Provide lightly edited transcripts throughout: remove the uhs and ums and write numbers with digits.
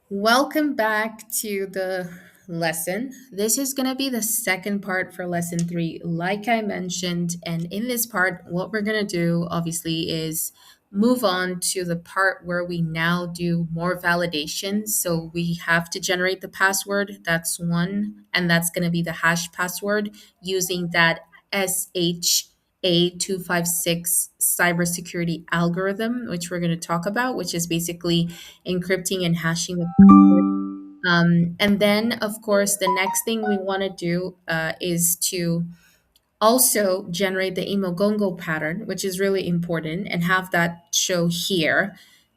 Welcome back to the lesson. This is going to be the second part for lesson three, like I mentioned. And in this part, what we're going to do obviously is move on to the part where we now do more validation. So we have to generate the password. That's one. And that's going to be the hash password using that SHA-256 cybersecurity algorithm, which we're going to talk about, which is basically encrypting and hashing the password. And then, of course, the next thing we want to do is to also generate the Imogongo pattern, which is really important, and have that show here.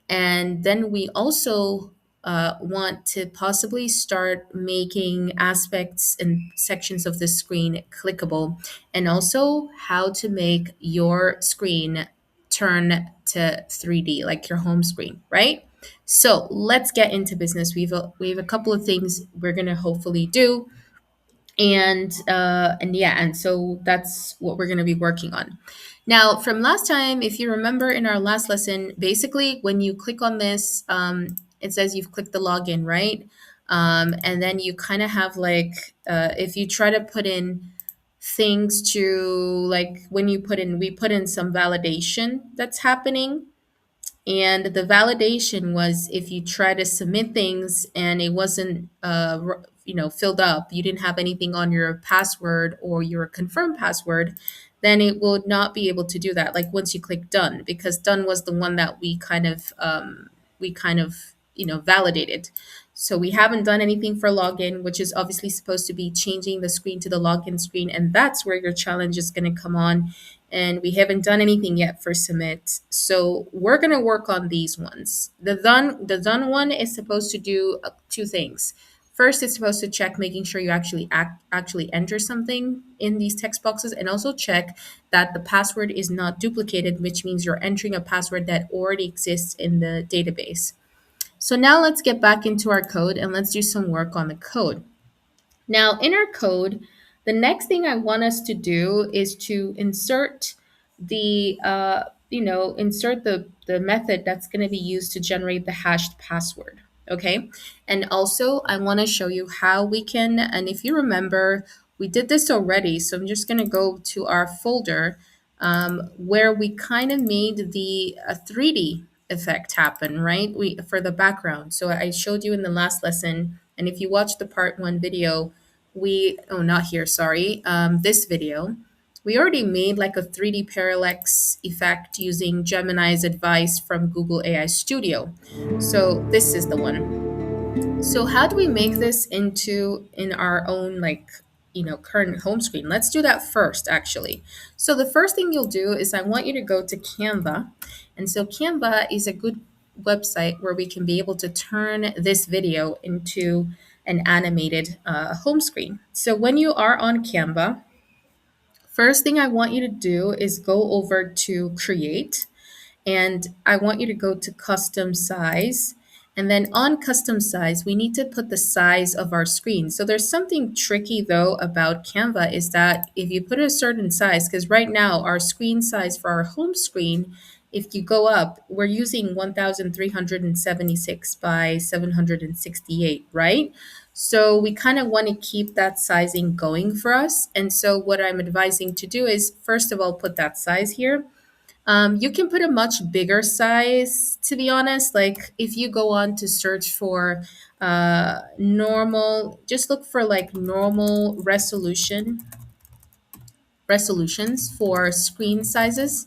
And then we also want to possibly start making aspects and sections of the screen clickable, and also how to make your screen turn to 3D, like your home screen, right? So let's get into business. We have a couple of things we're gonna hopefully do, and yeah, and so that's what we're going to be working on now. From last time, if you remember in our last lesson, basically when you click on this, it says you've clicked the login, right? And then you kind of have like, if you try to put in things to, like, when you put in, we put in some validation that's happening, and the validation was if you try to submit things and it wasn't filled up, you didn't have anything on your password or your confirmed password, then it will not be able to do that, like once you click done, because done was the one that we kind of validated. So we haven't done anything for login, which is obviously supposed to be changing the screen to the login screen, and that's where your challenge is going to come on. And we haven't done anything yet for submit. So we're going to work on these ones. The done one is supposed to do two things. First, it's supposed to check making sure you actually enter something in these text boxes, and also check that the password is not duplicated, which means you're entering a password that already exists in the database. So now let's get back into our code and let's do some work on the code. Now, in our code, the next thing I want us to do is to insert the method that's going to be used to generate the hashed password. Okay. And also, I want to show you how we can, and if you remember, we did this already. So I'm just going to go to our folder where we kind of made the 3D effect happen, right? For the background. So I showed you in the last lesson. And if you watch the part one video, not here, sorry, this video, we already made like a 3D parallax effect using Gemini's advice from Google AI Studio. So this is the one. So how do we make this in our own, like, current home screen? Let's do that first, actually. So the first thing you'll do is I want you to go to Canva. And so Canva is a good website where we can be able to turn this video into an animated home screen. So when you are on Canva, first thing I want you to do is go over to Create, and I want you to go to custom size. And then on custom size, we need to put the size of our screen. So there's something tricky though about Canva, is that if you put a certain size, because right now our screen size for our home screen, if you go up, we're using 1376 by 768, right? So we kind of want to keep that sizing going for us. And so what I'm advising to do is, first of all, put that size here. You can put a much bigger size, to be honest. Like if you go on to search for normal, just look for like normal resolutions for screen sizes,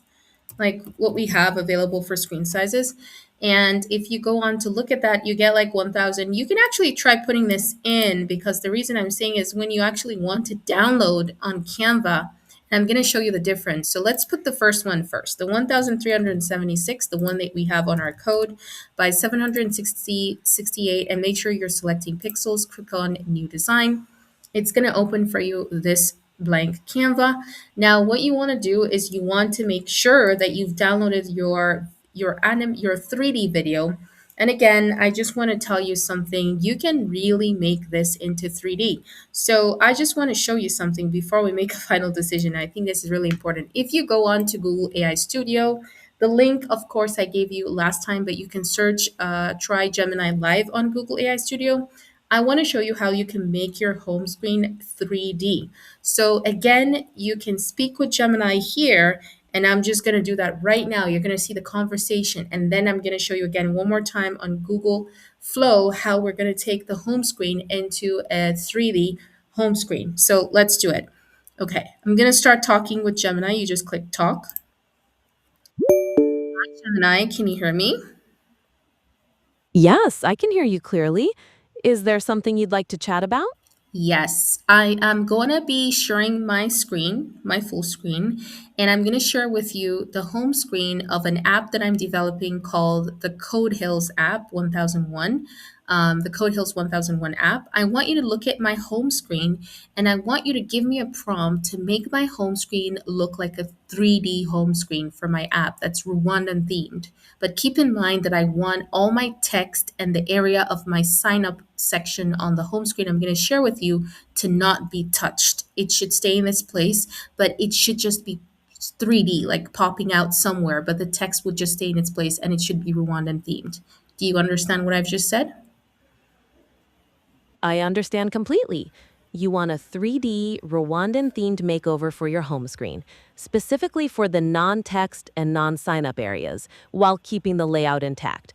like what we have available for screen sizes. And if you go on to look at that, you get like 1000. You can actually try putting this in, because the reason I'm saying is when you actually want to download on Canva, and I'm going to show you the difference. So let's put the first one first, the 1376, the one that we have on our code, by 768, and make sure you're selecting pixels, click on new design. It's going to open for you this blank Canva. Now, what you want to do is you want to make sure that you've downloaded your 3D video. And again, I just want to tell you something. You can really make this into 3D. So I just want to show you something before we make a final decision. I think this is really important. If you go on to Google AI Studio, The link, of course, I gave you last time, but you can search try Gemini Live on Google AI Studio. I want to show you how you can make your home screen 3D. So again, you can speak with Gemini here, and I'm just going to do that right now. You're going to see the conversation, and then I'm going to show you again one more time on Google Flow how we're going to take the home screen into a 3D home screen. So let's do it. Okay, I'm going to start talking with Gemini. You just click talk. Gemini, can you hear me? Yes, I can hear you clearly. Is there something you'd like to chat about? Yes, I am going to be sharing my screen, my full screen, and I'm going to share with you the home screen of an app that I'm developing called the Code Hills app 1001. The Code Hills 1001 app. I want you to look at my home screen and I want you to give me a prompt to make my home screen look like a 3D home screen for my app that's Rwandan themed. But keep in mind that I want all my text and the area of my sign up section on the home screen I'm going to share with you to not be touched. It should stay in its place, but it should just be 3D, like popping out somewhere, but the text would just stay in its place and it should be Rwandan themed. Do you understand what I've just said? I understand completely. You want a 3D Rwandan themed makeover for your home screen, specifically for the non text and non sign up areas, while keeping the layout intact.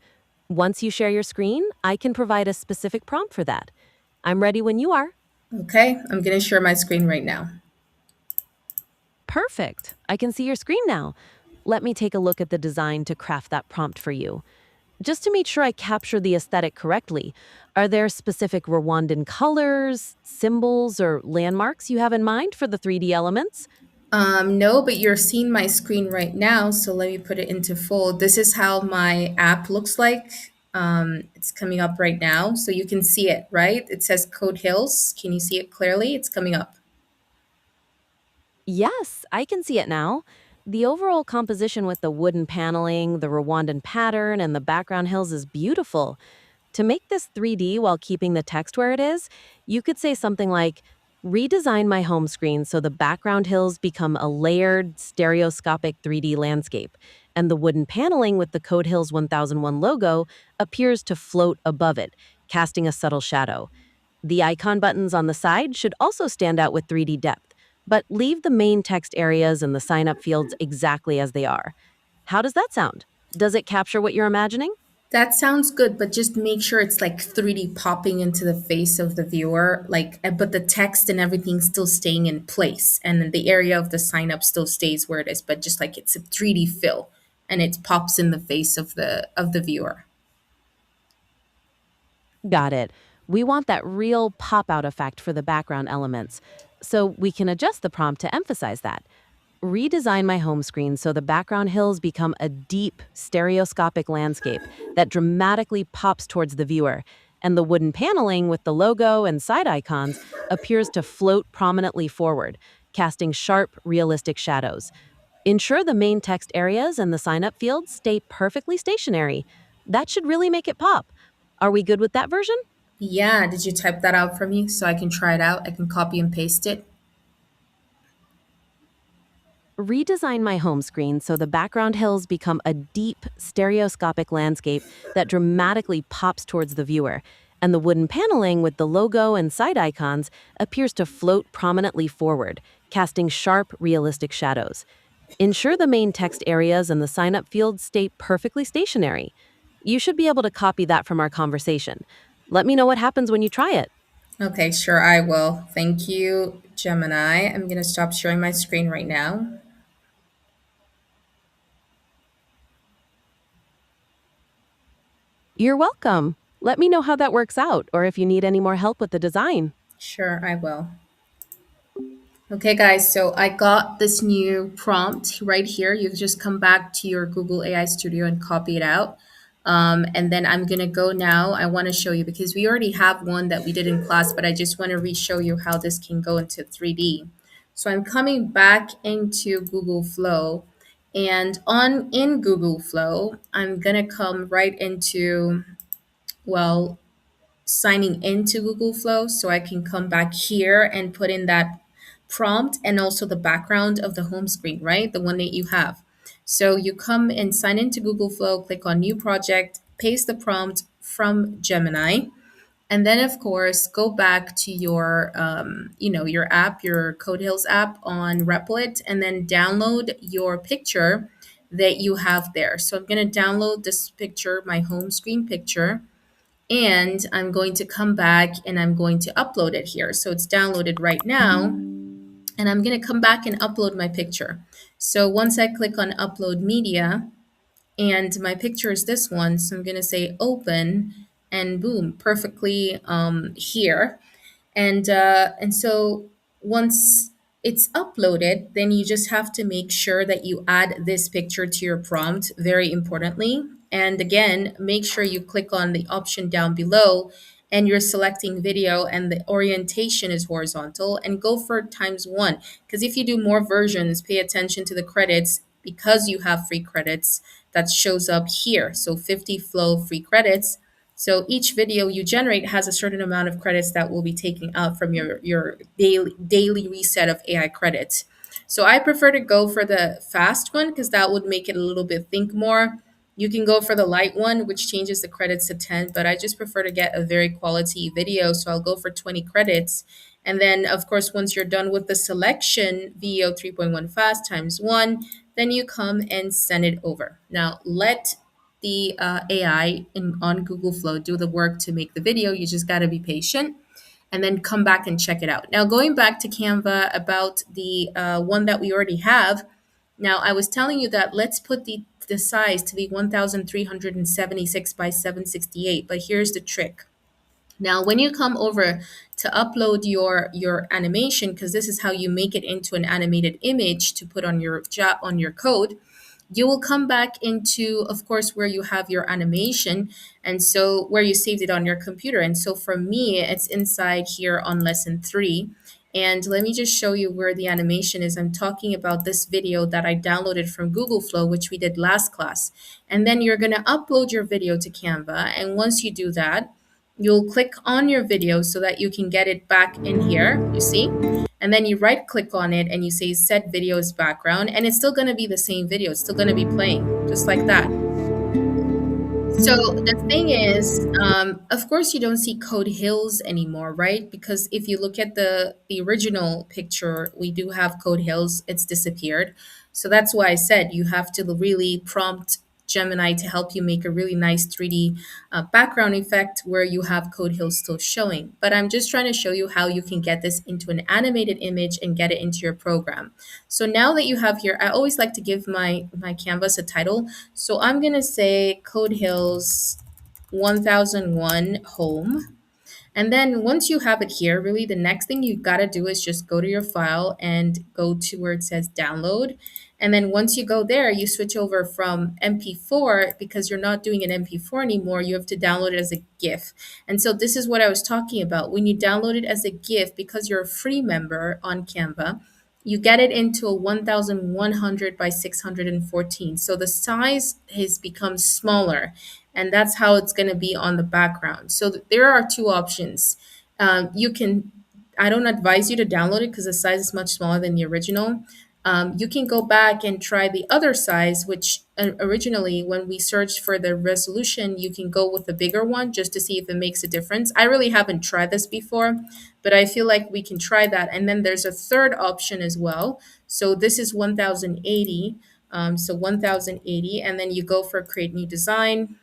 Once you share your screen, I can provide a specific prompt for that. I'm ready when you are. Okay, I'm going to share my screen right now. Perfect. I can see your screen now. Let me take a look at the design to craft that prompt for you. Just to make sure I capture the aesthetic correctly, are there specific Rwandan colors, symbols, or landmarks you have in mind for the 3D elements? No, but you're seeing my screen right now, so let me put it into full. This is how my app looks like. It's coming up right now, so you can see it, right? It says Code Hills. Can you see it clearly? It's coming up. Yes, I can see it now. The overall composition with the wooden paneling, the Rwandan pattern, and the background hills is beautiful. To make this 3D while keeping the text where it is, you could say something like, redesign my home screen so the background hills become a layered, stereoscopic 3D landscape, and the wooden paneling with the Code Hills 1001 logo appears to float above it, casting a subtle shadow. The icon buttons on the side should also stand out with 3D depth, but leave the main text areas and the sign up fields exactly as they are. How does that sound? Does it capture what you're imagining? That sounds good, but just make sure it's like 3D popping into the face of the viewer, like, but the text and everything still staying in place, and then the area of the sign up still stays where it is, but just like it's a 3D fill, and it pops in the face of the viewer. Got it. We want that real pop out effect for the background elements. So we can adjust the prompt to emphasize that. Redesign my home screen so the background hills become a deep, stereoscopic landscape that dramatically pops towards the viewer, and the wooden paneling with the logo and side icons appears to float prominently forward, casting sharp, realistic shadows. Ensure the main text areas and the sign up fields stay perfectly stationary. That should really make it pop. Are we good with that version? Yeah, did you type that out for me so I can try it out? I can copy and paste it. Redesign my home screen so the background hills become a deep, stereoscopic landscape that dramatically pops towards the viewer, and the wooden paneling with the logo and side icons appears to float prominently forward, casting sharp, realistic shadows. Ensure the main text areas and the sign up fields stay perfectly stationary. You should be able to copy that from our conversation. Let me know what happens when you try it. Okay, sure, I will. Thank you, Gemini. I'm gonna stop sharing my screen right now. You're welcome. Let me know how that works out or if you need any more help with the design. Sure, I will. Okay, guys, so I got this new prompt right here. You can just come back to your Google AI Studio and copy it out. And then I'm gonna go now. I wanna show you because we already have one that we did in class, but I just wanna re-show you how this can go into 3D. So I'm coming back into Google Flow, and on in Google Flow, I'm gonna come right into, well, signing into Google Flow so I can come back here and put in that prompt and also the background of the home screen, right? The one that you have. So you come and sign into Google Flow, click on new project, paste the prompt from Gemini, and then of course go back to your your app, your Code Hills app on Replit, and then download your picture that you have there. So I'm going to download this picture, my home screen picture, and I'm going to come back and I'm going to upload it here. So it's downloaded right now, and I'm going to come back and upload my picture. So once I click on upload media, and my picture is this one, so I'm going to say open, and boom, perfectly here. And so once it's uploaded, then you just have to make sure that you add this picture to your prompt, very importantly. And again, make sure you click on the option down below and you're selecting video and the orientation is horizontal, and go for times 1. Because if you do more versions, pay attention to the credits, because you have free credits that shows up here. So 50 flow free credits. So each video you generate has a certain amount of credits that will be taken out from your daily reset of AI credits. So I prefer to go for the fast one because that would make it a little bit think more. You can go for the light one, which changes the credits to 10, but I just prefer to get a very quality video. So I'll go for 20 credits. And then, of course, once you're done with the selection, VEO 3.1 fast times 1, then you come and send it over. Now, let the AI on Google Flow do the work to make the video. You just got to be patient and then come back and check it out. Now, going back to Canva about the one that we already have. Now, I was telling you that let's put the size to be 1376 by 768, but here's the trick. Now, when you come over to upload your animation, because this is how you make it into an animated image to put on your job on your code, you will come back into, of course, where you have your animation, and so where you saved it on your computer. And so for me, it's inside here on lesson 3. And let me just show you where the animation is. I'm talking about this video that I downloaded from Google Flow, which we did last class. And then you're going to upload your video to Canva. And once you do that, you'll click on your video so that you can get it back in here, you see? And then you right click on it and you say set video as background, and it's still going to be the same video. It's still going to be playing just like that. So the thing is, of course, you don't see Code Hills anymore, right? Because if you look at the original picture, we do have Code Hills. It's disappeared. So that's why I said you have to really prompt Gemini to help you make a really nice 3D background effect where you have Code Hills still showing. But I'm just trying to show you how you can get this into an animated image and get it into your program. So now that you have here, I always like to give my canvas a title. So I'm gonna say Code Hills 1001 home. And then once you have it here, really the next thing you gotta do is just go to your file and go to where it says download. And then once you go there, you switch over from MP4, because you're not doing an MP4 anymore. You have to download it as a GIF. And so this is what I was talking about. When you download it as a GIF, because you're a free member on Canva, you get it into a 1100 by 614. So the size has become smaller, and that's how it's going to be on the background. So there are two options. You can, I don't advise you to download it because the size is much smaller than the original. You can go back and try the other size, which originally, when we searched for the resolution, you can go with the bigger one just to see if it makes a difference. I really haven't tried this before, but I feel like we can try that. And then there's a third option as well. So this is 1080. So 1080, and then you go for create new design,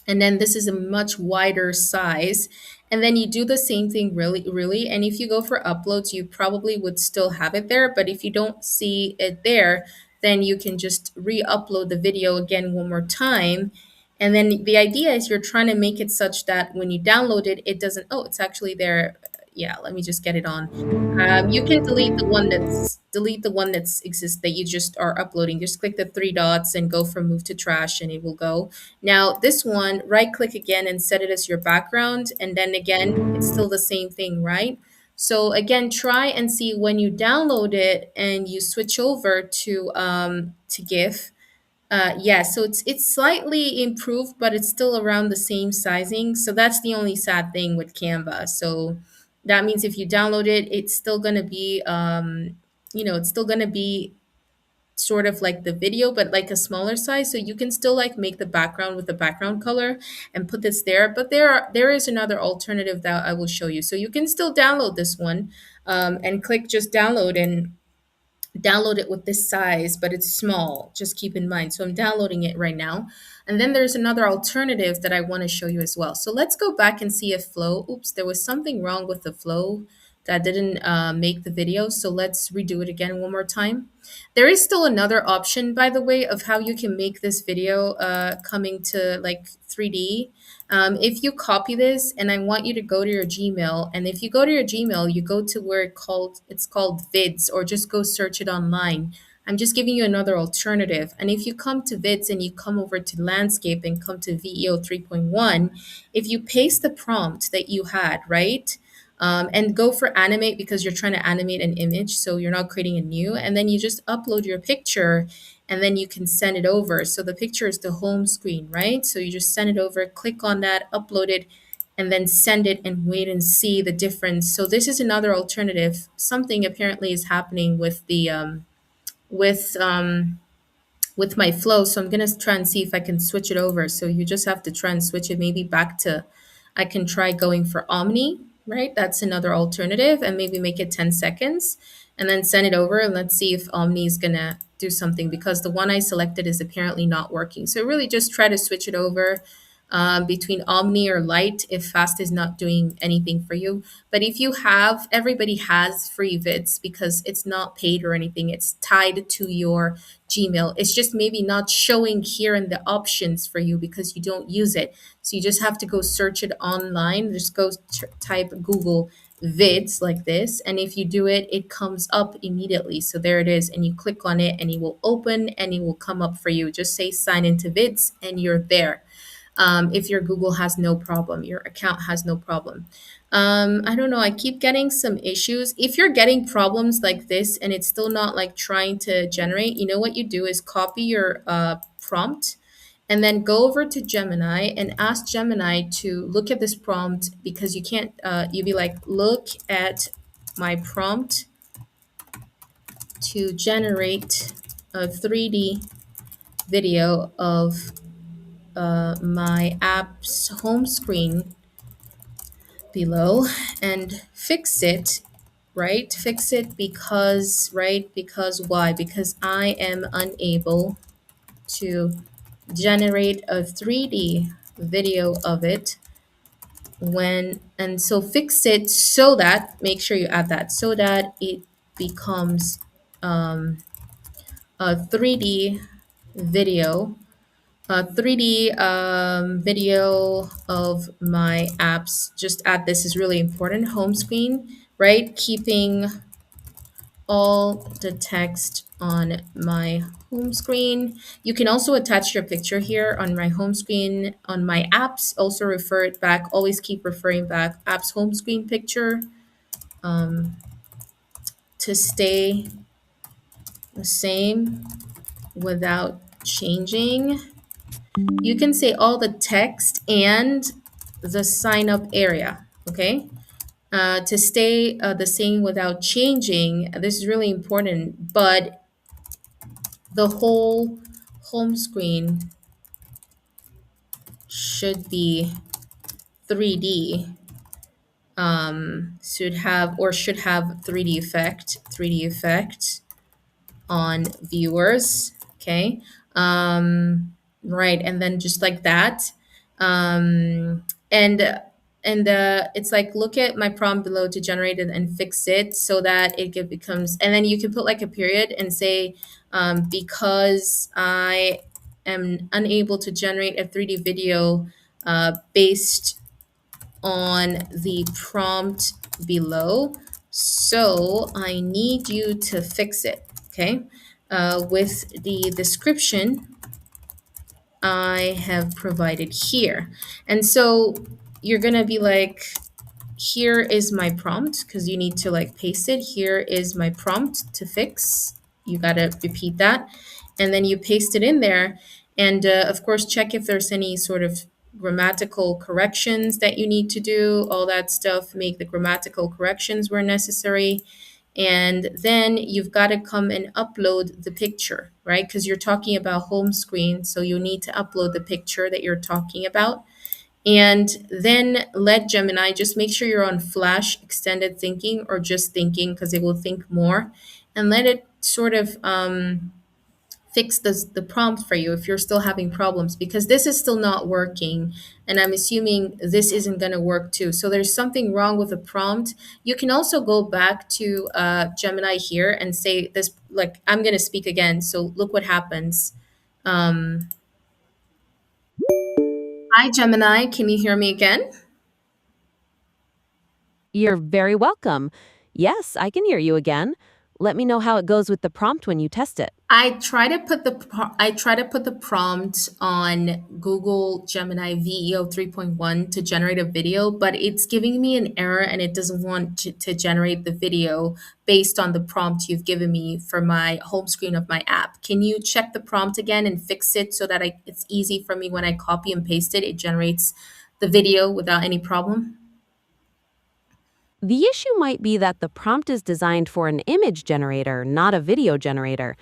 and then this is a much wider size, and then you do the same thing, really. And if you go for uploads, you probably would still have it there, but if you don't see it there, then you can just re-upload the video again one more time. And then the idea is you're trying to make it such that when you download it, it doesn't, oh, it's actually there. Yeah, let me just get it on. You can delete the one that's exists that you just are uploading. Just click the three dots and go from move to trash, and it will go. Now this one, right click again and set it as your background, and then again, it's still the same thing, right? So again, try and see when you download it and you switch over to GIF. Yeah, so it's slightly improved, but it's still around the same sizing. So that's the only sad thing with Canva. So that means if you download it, it's still gonna be it's still gonna be sort of like the video, but like a smaller size. So you can still like make the background with the background color and put this there. But there is another alternative that I will show you. So you can still download this one, and click just download and download it with this size, but it's small. Just keep in mind. So I'm downloading it right now. And then there's another alternative that I want to show you as well. So let's go back and see if flow, oops, there was something wrong with the flow that didn't make the video. So let's redo it again one more time. There is still another option, by the way, of how you can make this video coming to like 3D. If you copy this, and I want you to go to your Gmail, and if you go to your Gmail, you go to where it's called vids, or just go search it online. I'm just giving you another alternative. And if you come to vids and you come over to landscape and come to VEO 3.1, if you paste the prompt that you had, right? And go for animate because you're trying to animate an image, so you're not creating a new, and then you just upload your picture, and then you can send it over. So the picture is the home screen, right? So you just send it over, click on that, upload it, and then send it and wait and see the difference. So this is another alternative. Something apparently is happening with the with with my flow. So I'm gonna try and see if I can switch it over. So you just have to try and switch it maybe back to, I can try going for Omni, right? That's another alternative, and maybe make it 10 seconds and then send it over, and let's see if Omni is gonna do something, because the one I selected is apparently not working. So really just try to switch it over between Omni or Light if Fast is not doing anything for you. But if you have, everybody has free vids because it's not paid or anything. It's tied to your Gmail. It's just maybe not showing here in the options for you because you don't use it. So you just have to go search it online. Just go type Google vids like this. And if you do it, it comes up immediately. So there it is. And you click on it and it will open and it will come up for you. Just say sign into vids and you're there. If your Google has no problem, your account has no problem. I don't know. I keep getting some issues. If you're getting problems like this and it's still not like trying to generate, you know what you do is copy your prompt and then go over to Gemini and ask Gemini to look at this prompt, because you can't, you'd be like, look at my prompt to generate a 3D video of my app's home screen below, and fix it, right? Fix it because, right? Because why? Because I am unable to generate a 3D video of it when, and so fix it so that, make sure you add that, so that it becomes a 3D video, a 3D video of my apps. Just add, this is really important, home screen, right? Keeping all the text on my home screen. You can also attach your picture here on my home screen, on my apps, also refer it back, always keep referring back, apps home screen picture to stay the same without changing. You can say all the text and the sign up area, okay? To stay the same without changing, this is really important, but the whole home screen should be 3D, should have 3D effect on viewers, okay? Right, and then just like that. And it's like, look at my prompt below to generate it and fix it so that becomes, and then you can put like a period and say, because I am unable to generate a 3D video based on the prompt below, so I need you to fix it, okay? With the description I have provided here. And so you're gonna be like, here is my prompt, because you need to like paste it. Here is my prompt to fix. You gotta repeat that. And then you paste it in there. And of course, check if there's any sort of grammatical corrections that you need to do, all that stuff, make the grammatical corrections where necessary. And then you've got to come and upload the picture, right? Because you're talking about home screen, so you need to upload the picture that you're talking about. And then let Gemini just make sure you're on flash extended thinking or just thinking because it will think more, and let it sort of fix the prompt for you if you're still having problems, because this is still not working, and I'm assuming this isn't going to work too. So there's something wrong with the prompt. You can also go back to Gemini here and say this, like, I'm going to speak again, so look what happens. um, Hi Gemini, can you hear me again? You're very welcome. Yes, I can hear you again. Let me know how it goes with the prompt when you test it. I try to put the prompt on Google Gemini VEO 3.1 to generate a video, but it's giving me an error and it doesn't want to generate the video based on the prompt you've given me for my home screen of my app. Can you check the prompt again and fix it so that it's easy for me when I copy and paste it, it generates the video without any problem? The issue might be that the prompt is designed for an image generator, not a video generator.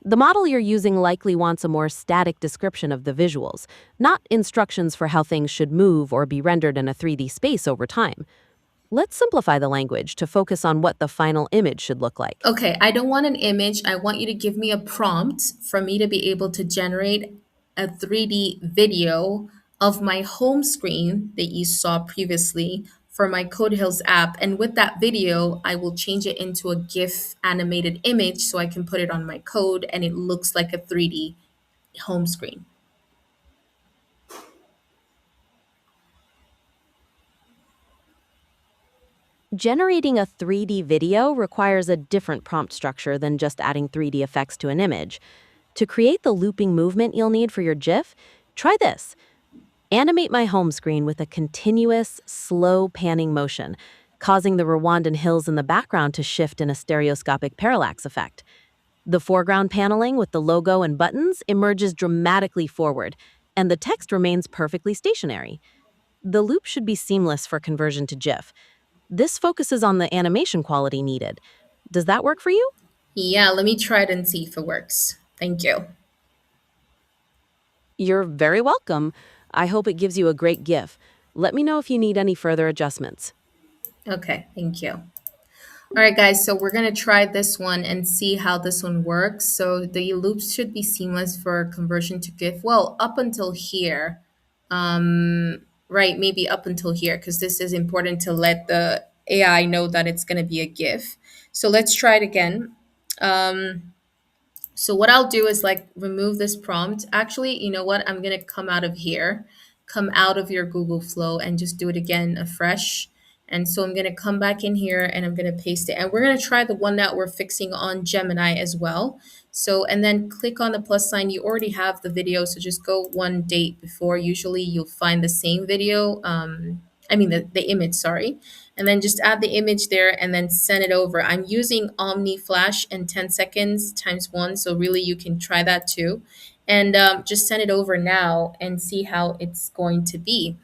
The model you're using likely wants a more static description of the visuals, not instructions for how things should move or be rendered in a 3D space over time. Let's simplify the language to focus on what the final image should look like. Okay, I don't want an image. I want you to give me a prompt for me to be able to generate a 3D video of my home screen that you saw previously for my Code Hills app. And with that video, I will change it into a GIF animated image so I can put it on my code and it looks like a 3D home screen. Generating a 3D video requires a different prompt structure than just adding 3D effects to an image. To create the looping movement you'll need for your GIF, try this. Animate my home screen with a continuous, slow panning motion, causing the Rwandan hills in the background to shift in a stereoscopic parallax effect. The foreground paneling with the logo and buttons emerges dramatically forward, and the text remains perfectly stationary. The loop should be seamless for conversion to GIF. This focuses on the animation quality needed. Does that work for you? Yeah, let me try it and see if it works. Thank you. You're very welcome. I hope it gives you a great GIF. Let me know if you need any further adjustments. Okay, thank you. All right, guys, so we're gonna try this one and see how this one works. So the loops should be seamless for conversion to GIF. Well, up until here, right? Maybe up until here, because this is important to let the AI know that it's gonna be a GIF. So let's try it again. Um, so what I'll do is like remove this prompt. Actually, you know what? I'm gonna come out of here, come out of your Google Flow and just do it again afresh. And so I'm gonna come back in here and I'm gonna paste it. And we're gonna try the one that we're fixing on Gemini as well. So, and then click on the plus sign. You already have the video, so just go one date before. Usually you'll find the same video. I mean the image, sorry, and then just add the image there and then send it over. I'm using Omni Flash and 10 seconds times one, so really you can try that too. And just send it over now and see how it's going to be.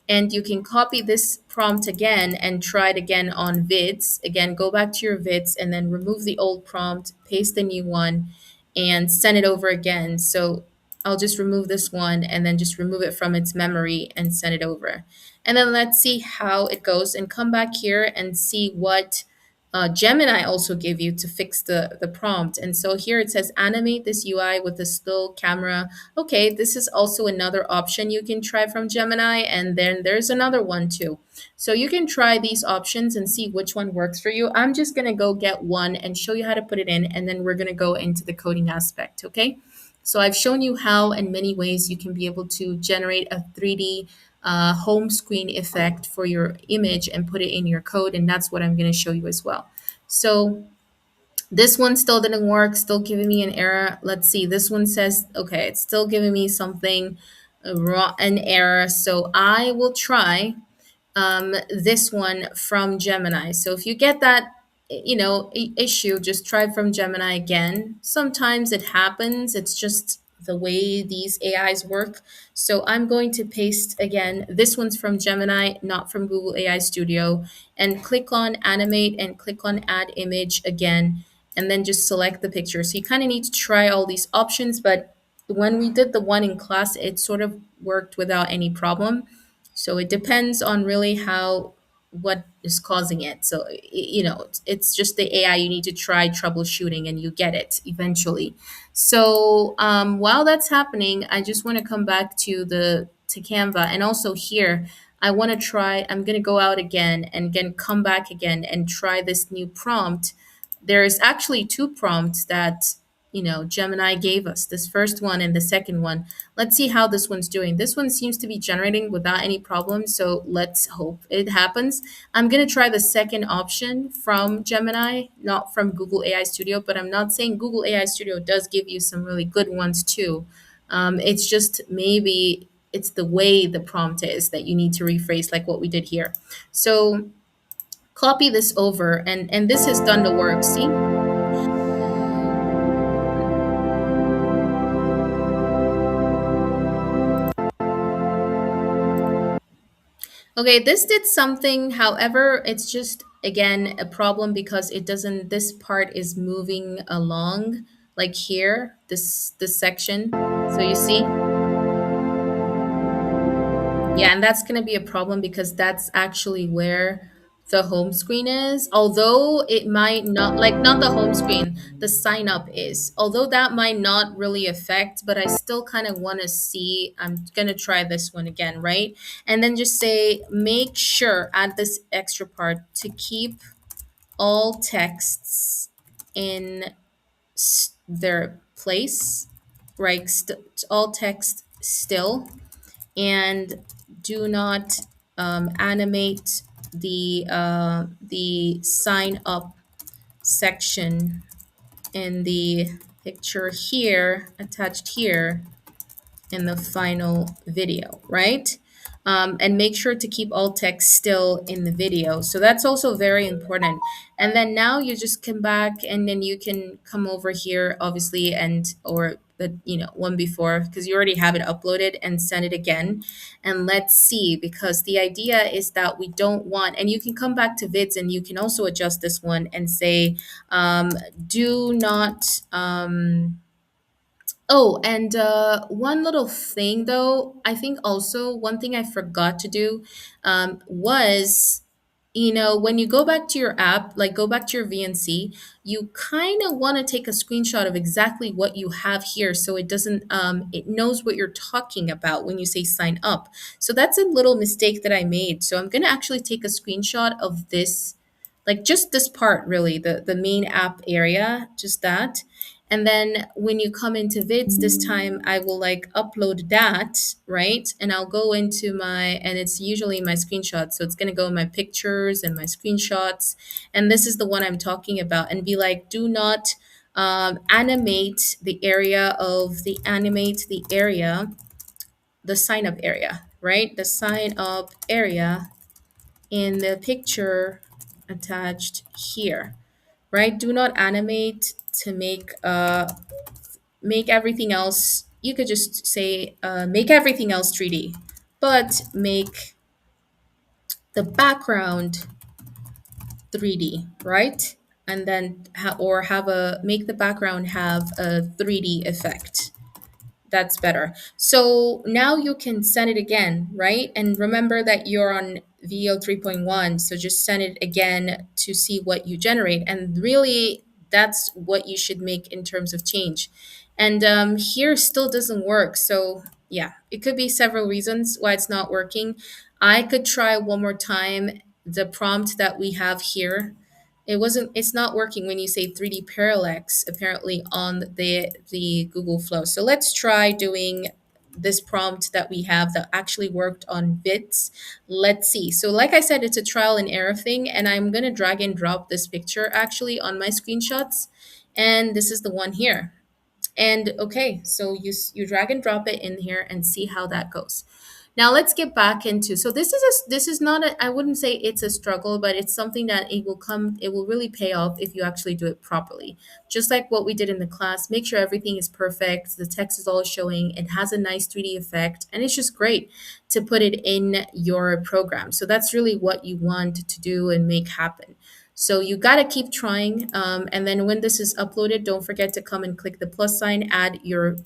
And you can copy this prompt again and try it again on vids. Again, go back to your vids and then remove the old prompt, paste the new one, and send it over again. So I'll just remove this one and then just remove it from its memory and send it over. And then let's see how it goes and come back here and see what Gemini also gave you to fix the prompt. And so here it says animate this UI with a still camera. Okay, this is also another option you can try from Gemini. And then there's another one too. So you can try these options and see which one works for you. I'm just going to go get one and show you how to put it in. And then we're going to go into the coding aspect. Okay. So I've shown you how in many ways you can be able to generate a 3D home screen effect for your image and put it in your code. And that's what I'm going to show you as well. So this one still didn't work, still giving me an error. Let's see. This one says, okay, it's still giving me something, an error. So I will try this one from Gemini. So if you get that, issue, just try from Gemini again. Sometimes it happens. It's just the way these AIs work. So I'm going to paste again. This one's from Gemini, not from Google AI Studio. And click on animate and click on add image again. And then just select the picture. So you kind of need to try all these options. But when we did the one in class, it sort of worked without any problem. So it depends on really how what is causing it. So it's just the AI. You need to try troubleshooting, and you get it eventually. So while that's happening, I just want to come back to Canva, and also here I want to try. I'm gonna go out again and again come back again and try this new prompt. There's actually two prompts that Gemini gave us, this first one and the second one. Let's see how this one's doing. This one seems to be generating without any problems, so let's hope it happens. I'm going to try the second option from Gemini, not from Google AI Studio, but I'm not saying Google AI Studio does give you some really good ones too. It's just maybe it's the way the prompt is that you need to rephrase, like what we did here. So copy this over, and this has done the work. See? Okay, this did something. However, it's just again a problem because it doesn't, this part is moving along like here, this section. So you see? Yeah, and that's going to be a problem because that's actually where the home screen is. Although it might not, like, not the home screen, the sign up is. Although that might not really affect, but I still kind of want to see. I'm going to try this one again, right? And then just say, make sure, add this extra part to keep all texts in their place, right? All text still, and do not animate the sign up section in the picture here attached here in the final video, right? And make sure to keep all text still in the video. So that's also very important. And then now you just come back, and then you can come over here, obviously, and or the one before, because you already have it uploaded, and send it again. And let's see, because the idea is that we don't want, and you can come back to vids, and you can also adjust this one and say, do not Oh, and one little thing though, I think also one thing I forgot to do was, when you go back to your app, like go back to your VNC, you kind of want to take a screenshot of exactly what you have here so it doesn't, it knows what you're talking about when you say sign up. So that's a little mistake that I made. So I'm going to actually take a screenshot of this, like just this part really, the main app area, just that. And then when you come into vids this time, I will like upload that, right? And I'll go into my, and it's usually my screenshots. So it's going to go in my pictures and my screenshots. And this is the one I'm talking about, and be like, do not animate the area the sign up area, right? The sign up area in the picture attached here, right? Do not animate to make everything else. You could just say make everything else 3D, but make the background 3D, right? And then or have a make the background have a 3D effect. That's better. So now you can send it again, right? And remember that you're on VO 3.1. So just send it again to see what you generate. And really, that's what you should make in terms of change. And here still doesn't work. So yeah, it could be several reasons why it's not working. I could try one more time the prompt that we have here. It's not working when you say 3D parallax apparently on the Google Flow. So let's try doing this prompt that we have that actually worked on bits. Let's see. So like I said, it's a trial and error thing, and I'm going to drag and drop this picture actually on my screenshots, and this is the one here. And okay, so you drag and drop it in here and see how that goes. Now let's get back into, so this is not a, I wouldn't say it's a struggle, but it's something that it will really pay off if you actually do it properly. Just like what we did in the class, make sure everything is perfect, the text is all showing, it has a nice 3D effect, and it's just great to put it in your program. So that's really what you want to do and make happen. So you got to keep trying. And then when this is uploaded, don't forget to come and click the plus sign, add your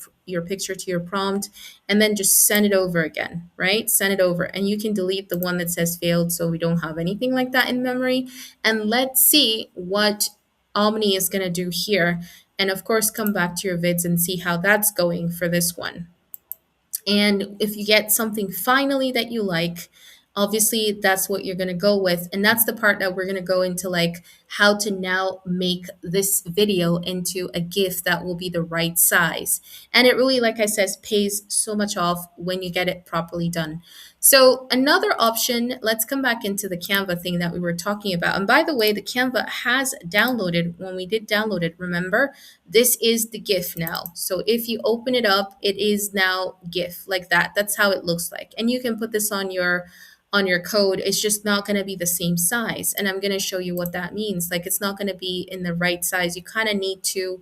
picture to your prompt, and then just send it over again, right? Send it over. And you can delete the one that says failed so we don't have anything like that in memory. And let's see what Omni is going to do here. And of course, come back to your vids and see how that's going for this one. And if you get something finally that you like, obviously that's what you're going to go with. And that's the part that we're going to go into, like how to now make this video into a GIF that will be the right size. And it really, like I said, pays so much off when you get it properly done. So another option, let's come back into the Canva thing that we were talking about. And by the way, the Canva has downloaded, when we did download it, remember, this is the GIF now. So if you open it up, it is now GIF like that. That's how it looks like. And you can put this on your code. It's just not going to be the same size. And I'm going to show you what that means. Like it's not going to be in the right size. You kind of need to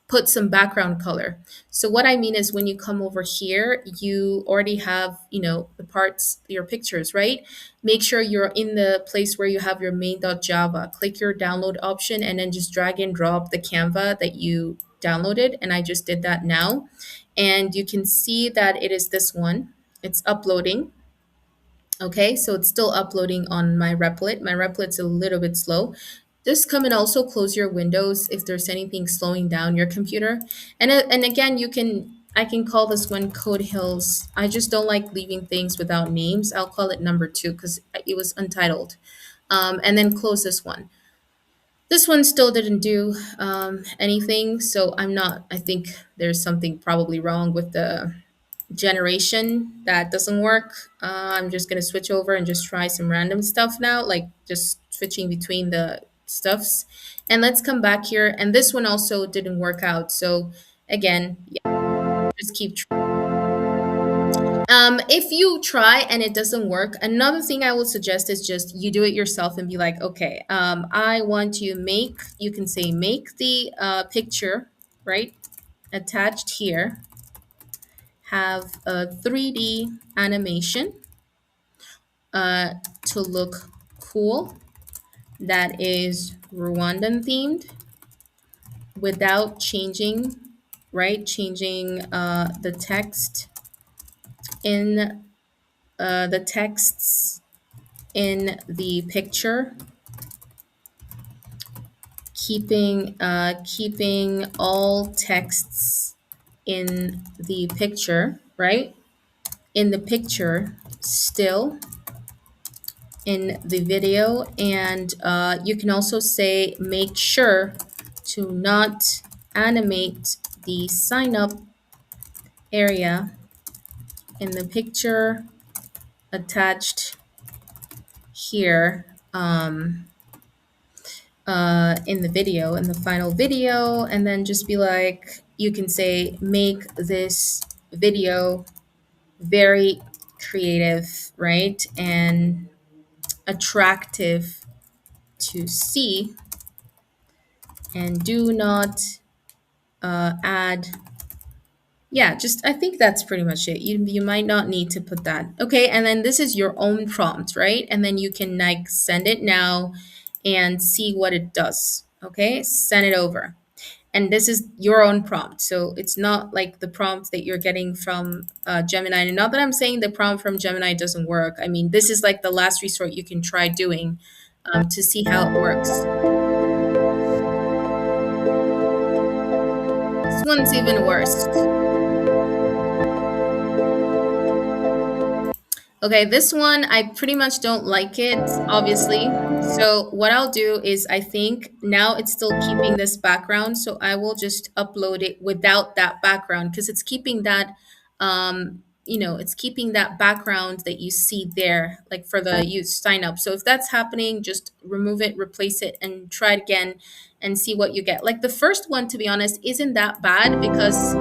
put some background color. So what I mean is when you come over here, you already have, the parts, your pictures, right? Make sure you're in the place where you have your main.java. Click your download option and then just drag and drop the Canva that you downloaded. And I just did that now. And you can see that it is this one. It's uploading. Okay, so it's still uploading on my Replit. My Replit's a little bit slow. Just come and also close your windows if there's anything slowing down your computer. And again, I can call this one Code Hills. I just don't like leaving things without names. I'll call it number 2 because it was untitled. And then close this one. This one still didn't do anything, so I think there's something probably wrong with the generation that doesn't work. I'm just gonna switch over and just try some random stuff now, like just switching between the stuffs. And let's come back here. And this one also didn't work out. So again, yeah, just keep if you try and it doesn't work, another thing I would suggest is just you do it yourself and be like, okay, I want to make, you can say make the picture, right, attached here, have a 3D animation to look cool that is Rwandan themed without changing, right? Changing the text in the texts in the picture, keeping all texts in the picture, right? In the picture still in the video. And you can also say make sure to not animate the sign up area in the picture attached here in the video, in the final video. And then just be like, you can say make this video very creative, right? And attractive to see, and do not add, yeah, just I think that's pretty much it. You might not need to put that. Okay, and then this is your own prompt, right? And then you can like send it now and see what it does. Okay, send it over. And this is your own prompt. So it's not like the prompt that you're getting from Gemini. And not that I'm saying the prompt from Gemini doesn't work. I mean, this is like the last resort you can try doing to see how it works. This one's even worse. Okay, this one, I pretty much don't like it, obviously. So what I'll do is I think now it's still keeping this background. So I will just upload it without that background because it's keeping that, it's keeping that background that you see there, like for the you sign up. So if that's happening, just remove it, replace it, and try it again and see what you get. Like the first one, to be honest, isn't that bad because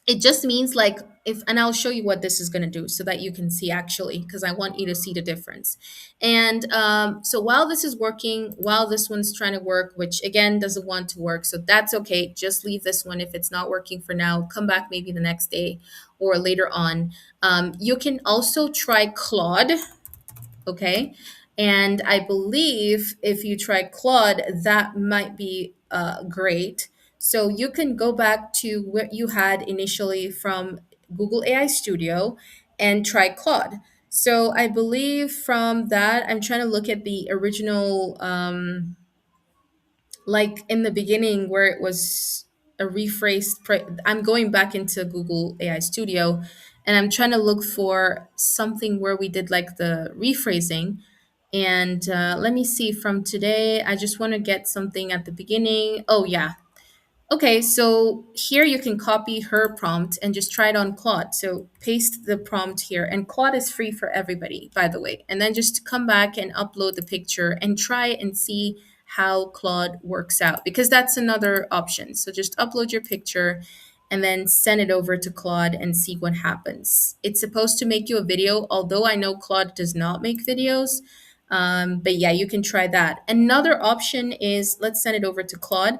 it just means like if and I'll show you what this is going to do so that you can see actually, because I want you to see the difference. And so while this is working, while this one's trying to work, which again doesn't want to work, so that's okay. Just leave this one if it's not working for now. Come back maybe the next day or later on. You can also try Claude. Okay. And I believe if you try Claude, that might be great. So you can go back to what you had initially from Google AI Studio and try Claude. So I believe from that, I'm trying to look at the original like in the beginning where it was a I'm going back into Google AI Studio and I'm trying to look for something where we did like the rephrasing. And let me see from today. I just want to get something at the beginning. Oh, yeah. Okay, so here you can copy her prompt and just try it on Claude. So paste the prompt here, and Claude is free for everybody, by the way. And then just come back and upload the picture and try and see how Claude works out, because that's another option. So just upload your picture and then send it over to Claude and see what happens. It's supposed to make you a video, although I know Claude does not make videos. But yeah, you can try that. Another option is let's send it over to Claude.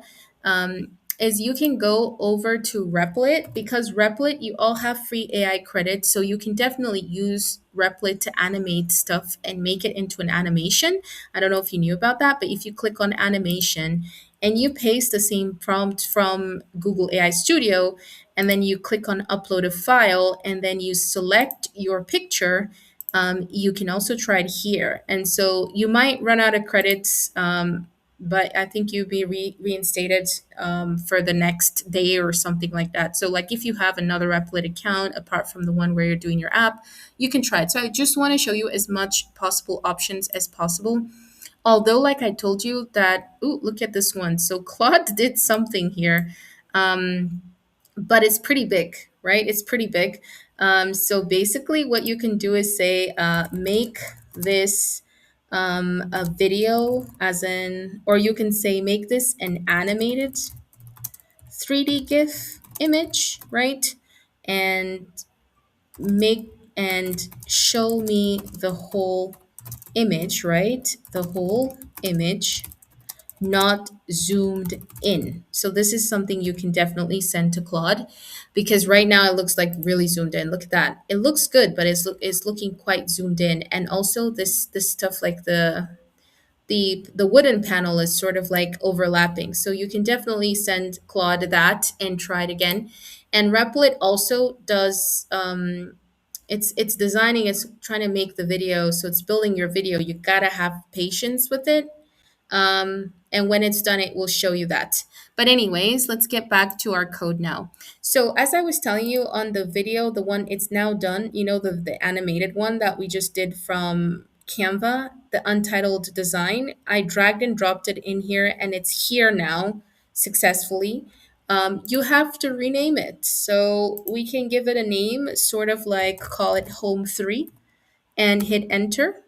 Is you can go over to Replit, because Replit, you all have free AI credits, so you can definitely use Replit to animate stuff and make it into an animation. I don't know if you knew about that, but if you click on animation and you paste the same prompt from Google AI Studio, and then you click on upload a file, and then you select your picture, you can also try it here. And so you might run out of credits, but I think you'll be reinstated for the next day or something like that. So, like if you have another Replit account apart from the one where you're doing your app, you can try it. So, I just want to show you as much possible options as possible. Although, like I told you, that, ooh, look at this one. So, Claude did something here. Um, but it's pretty big, right? It's pretty big. So basically, what you can do is say, make this a video, as in, or you can say, make this an animated 3D GIF image, right? And make and show me the whole image, right? The whole image, not zoomed in. So this is something you can definitely send to Claude, because right now it looks like really zoomed in. Look at that. It looks good, but it's looking quite zoomed in. And also this stuff like the wooden panel is sort of like overlapping. So you can definitely send Claude that and try it again. And Replit also does it's designing, it's trying to make the video, so it's building your video. You gotta have patience with it, and when it's done, it will show you that. But anyways, let's get back to our code now. So as I was telling you on the video, the one it's now done, you know, the animated one that we just did from Canva, the untitled design, I dragged and dropped it in here and it's here now successfully. You have to rename it. So we can give it a name, sort of like call it Home 3 and hit enter.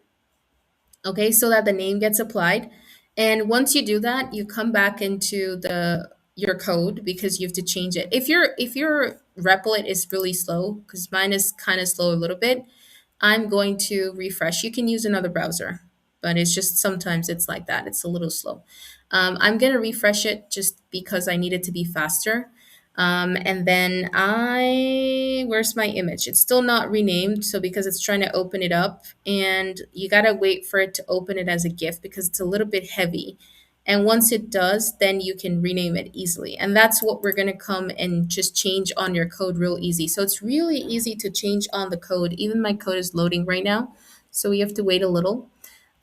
Okay, so that the name gets applied. And once you do that, you come back into the your code, because you have to change it. If your Replit is really slow, because mine is kind of slow a little bit, I'm going to refresh. You can use another browser, but it's just sometimes it's like that. It's a little slow. I'm going to refresh it just because I need it to be faster. And then where's my image? It's still not renamed. So because it's trying to open it up, and you got to wait for it to open it as a GIF because it's a little bit heavy. And once it does, then you can rename it easily. And that's what we're going to come and just change on your code real easy. So it's really easy to change on the code. Even my code is loading right now, so we have to wait a little.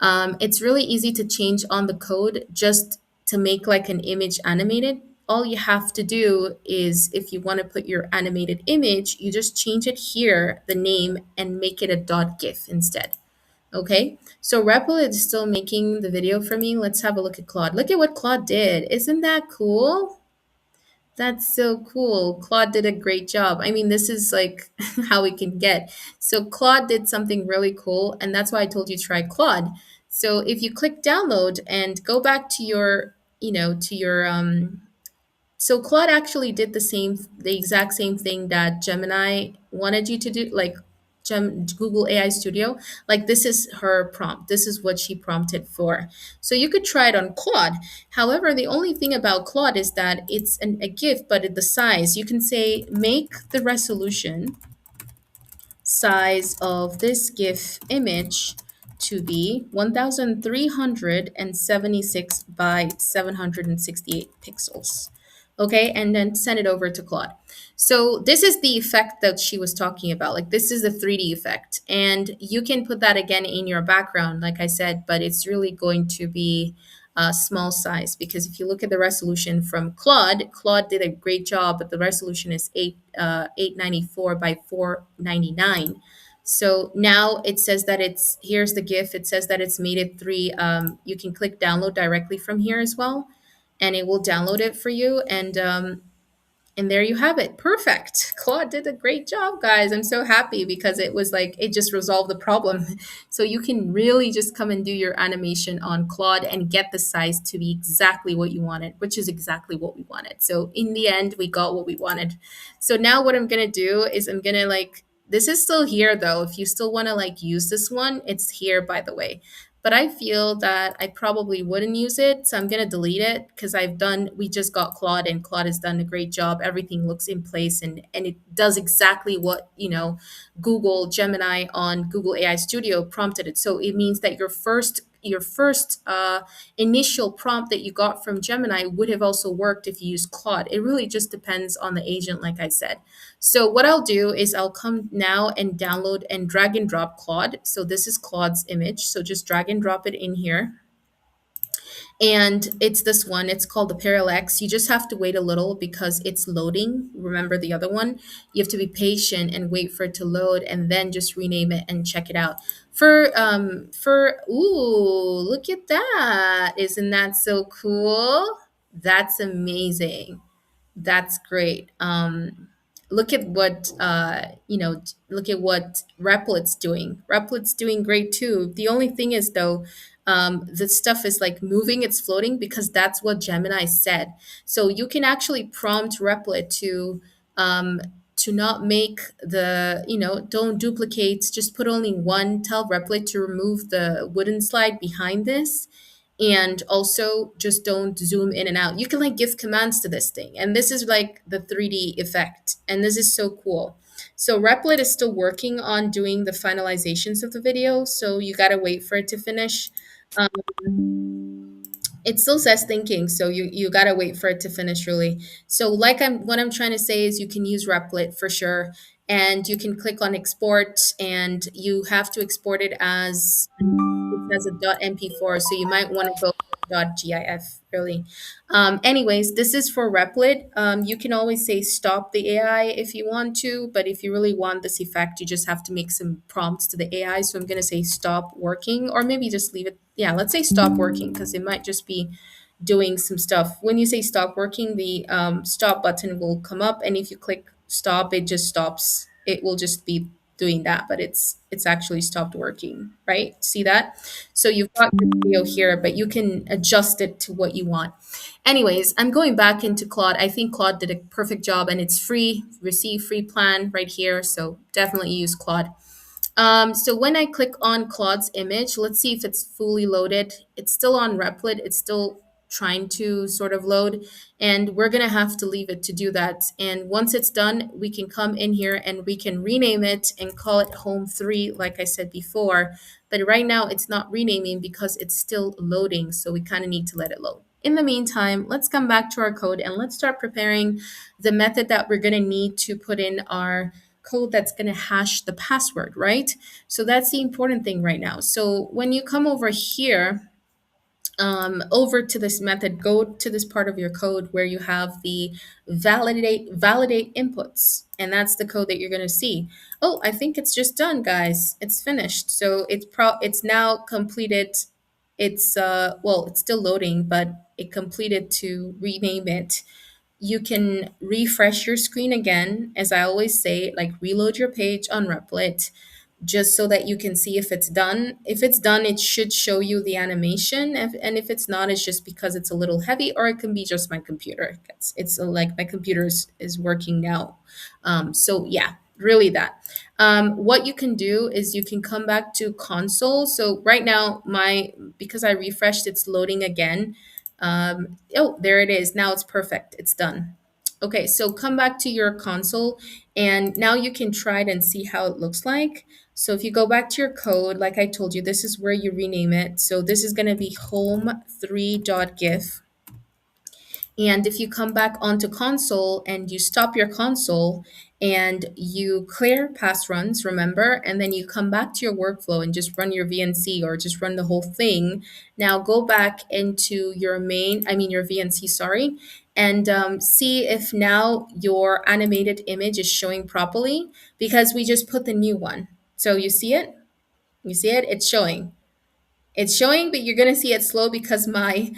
It's really easy to change on the code just to make like an image animated. All you have to do is, if you want to put your animated image, you just change it here, the name, and make it a .gif instead. Okay, so Replit is still making the video for me. Let's have a look at Claude. Look at what Claude did. Isn't that cool? That's so cool. Claude did a great job. I mean, this is like how we can get. So Claude did something really cool, and that's why I told you try Claude. So if you click download and go back to your, to your So Claude actually did the exact same thing that Gemini wanted you to do, like Google AI Studio. Like this is her prompt. This is what she prompted for. So you could try it on Claude. However, the only thing about Claude is that it's a GIF, but the size, you can say make the resolution size of this GIF image to be 1376 by 768 pixels. Okay, and then send it over to Claude. So this is the effect that she was talking about. Like this is the 3D effect. And you can put that again in your background, like I said, but it's really going to be small size because if you look at the resolution from Claude, Claude did a great job, but the resolution is 894 by 499. So now it says that it's here's the GIF. It says that it's made it three. You can click download directly from here as well, and it will download it for you. And there you have it. Perfect. Claude did a great job, guys. I'm so happy because it was like it just resolved the problem. So you can really just come and do your animation on Claude and get the size to be exactly what you wanted, which is exactly what we wanted. So in the end, we got what we wanted. So now what I'm going to do is I'm going to like this is still here though. If you still want to like use this one, it's here by the way, but I feel that I probably wouldn't use it. So I'm going to delete it because we just got Claude and Claude has done a great job. Everything looks in place and it does exactly what, Google Gemini on Google AI Studio prompted it. So it means that your first initial prompt that you got from Gemini would have also worked if you use Claude. It really just depends on the agent, like I said. So what I'll do is I'll come now and download and drag and drop Claude. So this is Claude's image. So just drag and drop it in here. And it's this one. It's called the Parallax. You just have to wait a little because it's loading. Remember the other one? You have to be patient and wait for it to load and then just rename it and check it out. Ooh, look at that. Isn't that so cool? That's amazing. That's great. Look at what look at what Replic's doing. Replic's doing great too. The only thing is though, the stuff is like moving, it's floating because that's what Gemini said. So you can actually prompt Replit um, to not make don't duplicate, just put only one. Tell Replit to remove the wooden slide behind this and also just don't zoom in and out. You can like give commands to this thing, and this is like the 3D effect, and this is so cool. So Replit is still working on doing the finalizations of the video, so you gotta wait for it to finish. It still says thinking, so you gotta wait for it to finish really. So what I'm trying to say is you can use Replit for sure, and you can click on export, and you have to export it as a .mp4, so you might want to go for .gif really. Anyways, this is for Replit. You can always say stop the AI if you want to, but if you really want this effect, you just have to make some prompts to the AI. So I'm going to say stop working, or maybe just leave it. Yeah, let's say stop working because it might just be doing some stuff. When you say stop working, the stop button will come up, and if you click stop, it just stops. It will just be doing that, but it's actually stopped working, right? See that? So you've got your video here, but you can adjust it to what you want. Anyways, I'm going back into Claude. I think Claude did a perfect job, and it's free. Receive free plan right here, so definitely use Claude. So when I click on Claude's image, let's see if it's fully loaded. It's still on Replit. It's still trying to sort of load, and we're gonna have to leave it to do that. And once it's done, we can come in here and we can rename it and call it Home 3, like I said before. But right now it's not renaming because it's still loading, so we kind of need to let it load. In the meantime, let's come back to our code and let's start preparing the method that we're gonna need to put in our code that's going to hash the password, right? So that's the important thing right now. So when you come over here, over to this method, go to this part of your code where you have the validate inputs, and that's the code that you're going to see. Oh, I think it's just done, guys. It's finished. So it's now completed. It's it's still loading, but it completed to rename it. You can refresh your screen again, as I always say, like reload your page on Replit. just so that you can see if it's done. If it's done, it should show you the animation. And if it's not, it's just because it's a little heavy, or it can be just my computer. It's like my computer is working now. So yeah, really that. What you can do is you can come back to console. So right now, because I refreshed, it's loading again. Oh, there it is. Now it's perfect. It's done. Okay, so come back to your console, and now you can try it and see how it looks like. So if you go back to your code, like I told you, this is where you rename it. So this is going to be home3.gif. And if you come back onto console and you stop your console and you clear past runs, remember, and then you come back to your workflow and just run your VNC or just run the whole thing. Now go back into your VNC, sorry, and see if now your animated image is showing properly, because we just put the new one. So you see it? You see it? It's showing. It's showing, but you're gonna see it slow because my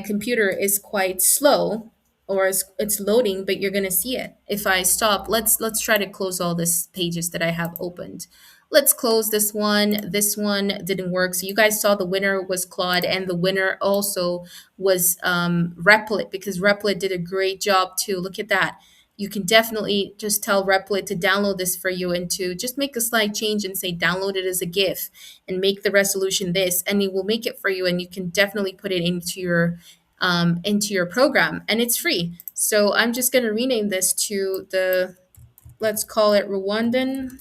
computer is quite slow, or it's loading, but you're gonna see it. If I stop, let's try to close all these pages that I have opened. Let's close this one. This one didn't work. So you guys saw the winner was Claude, and the winner also was Replit, because Replit did a great job too. Look at that. You can definitely just tell Replit to download this for you, and to just make a slight change and say download it as a GIF and make the resolution this, and it will make it for you, and you can definitely put it into your program, and it's free. So I'm just going to rename this to let's call it Rwandan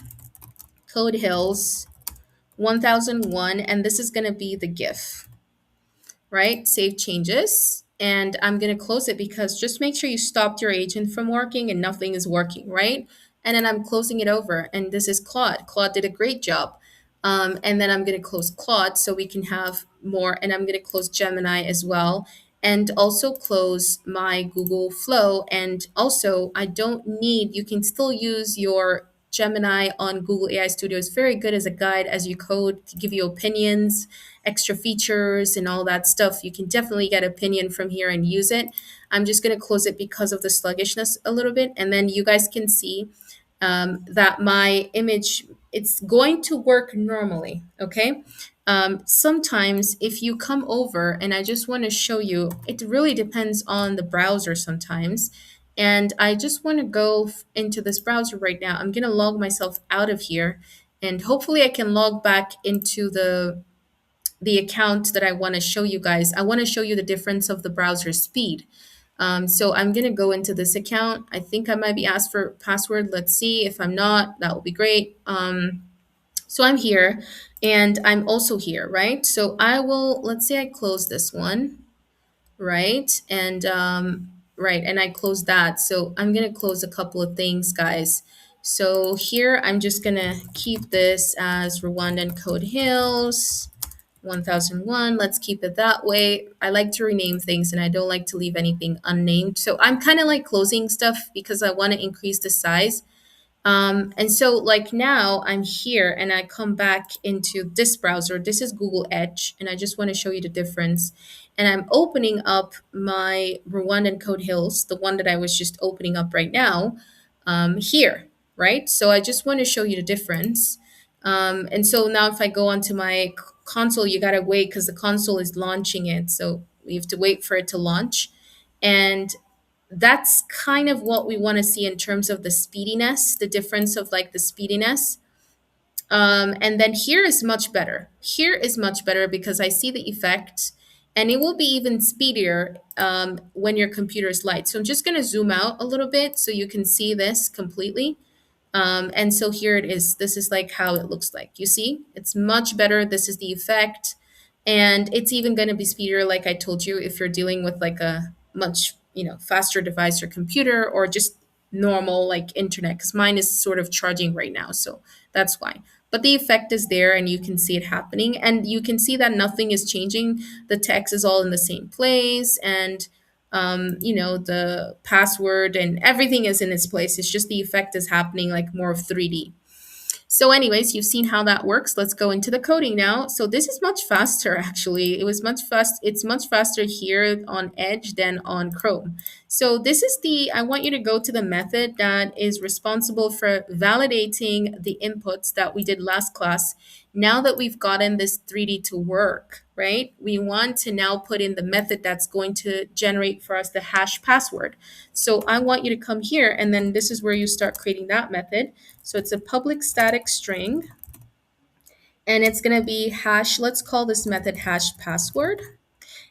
Code Hills 1001, and this is going to be the GIF, right? Save changes. And I'm going to close it, because just make sure you stopped your agent from working and nothing is working, right? And then I'm closing it over. And this is Claude. Claude did a great job. And then I'm going to close Claude so we can have more. And I'm going to close Gemini as well. And also close my Google Flow. And also, I don't need, you can still use your Gemini on Google AI Studio. It's very good as a guide as you code, to give you opinions, extra features, and all that stuff. You can definitely get opinion from here and use it. I'm just going to close it because of the sluggishness a little bit. And then you guys can see that my image, it's going to work normally, okay? Sometimes if you come over, and I just want to show you, it really depends on the browser sometimes. And I just want to go into this browser right now. I'm going to log myself out of here, and hopefully I can log back into the account that I want to show you guys. I want to show you the difference of the browser speed. So I'm going to go into this account. I think I might be asked for password. Let's see. If I'm not, that will be great. So I'm here, and I'm also here, right? So let's say I close this one, right? And I close that. So I'm going to close a couple of things, guys. So here, I'm just going to keep this as Rwandan Code Hills 1001. Let's keep it that way. I like to rename things, and I don't like to leave anything unnamed. So I'm kind of like closing stuff because I want to increase the size. And so like now I'm here, and I come back into this browser. This is Google Edge, and I just want to show you the difference. And I'm opening up my Rwandan Code Hills, the one that I was just opening up right now, here, right? So I just want to show you the difference. And so now if I go onto my console, you got to wait because the console is launching it. So we have to wait for it to launch. And that's kind of what we want to see in terms of the speediness, the difference of like the speediness. And then here is much better. Here is much better because I see the effect, and it will be even speedier when your computer is light. So I'm just going to zoom out a little bit so you can see this completely. And so here it is. This is like how it looks like. You see, it's much better. This is the effect. And it's even going to be speedier, like I told you, if you're dealing with like a much, faster device or computer, or just normal like internet, because mine is sort of charging right now. So that's why. But the effect is there, and you can see it happening. And you can see that nothing is changing. The text is all in the same place. And the password and everything is in its place. It's just the effect is happening like more of 3D. So anyways, you've seen how that works. Let's go into the coding now. So this is much faster actually. It's much faster here on Edge than on Chrome. So this is I want you to go to the method that is responsible for validating the inputs that we did last class. Now that we've gotten this 3D to work, right? We want to now put in the method that's going to generate for us the hash password. So I want you to come here, and then this is where you start creating that method. So it's a public static string, and it's going to be hash. Let's call this method hash password.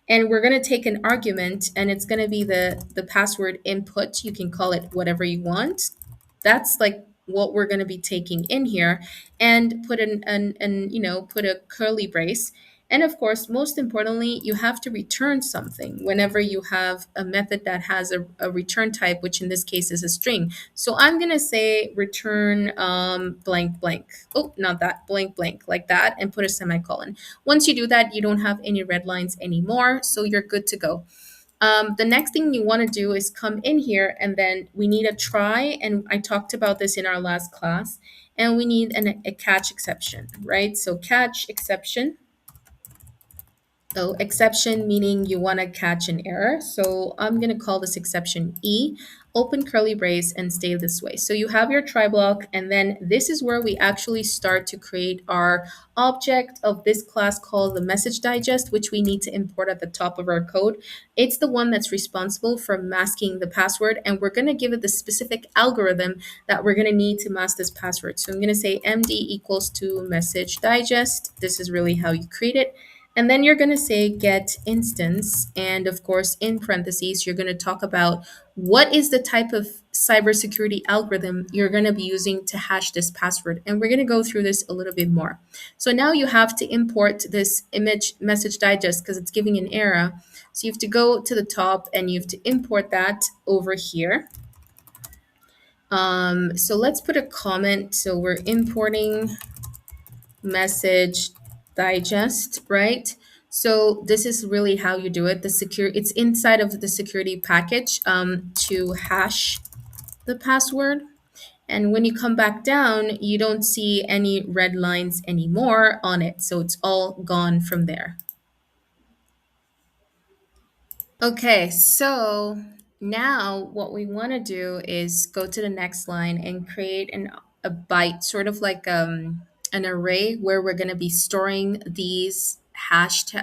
And we're going to take an argument, and it's going to be the password input. You can call it whatever you want. That's like what we're going to be taking in here, and put put a curly brace. And of course, most importantly, you have to return something whenever you have a method that has a return type, which in this case is a string. So I'm going to say return blank blank. Oh, not that, blank blank, like that, and put a semicolon. Once you do that, you don't have any red lines anymore, so you're good to go. The next thing you want to do is come in here, and then we need a try, and I talked about this in our last class, and we need a catch exception, right? So catch exception. So exception meaning you want to catch an error. So I'm going to call this exception E, open curly brace, and stay this way. So you have your try block, and then this is where we actually start to create our object of this class called the message digest, which we need to import at the top of our code. It's the one that's responsible for masking the password, and we're going to give it the specific algorithm that we're going to need to mask this password. So I'm going to say MD equals to message digest. This is really how you create it. And then you're going to say get instance. And of course, in parentheses, you're going to talk about what is the type of cybersecurity algorithm you're going to be using to hash this password. And we're going to go through this a little bit more. So now you have to import this image message digest because it's giving an error. So you have to go to the top and you have to import that over here. So let's put a comment. So we're importing message digest, right? So this is really how you do it. It's inside of the security package to hash the password. And when you come back down, you don't see any red lines anymore on it. So it's all gone from there. Okay, so now what we want to do is go to the next line and create a byte, sort of like an array where we're going to be storing these hashed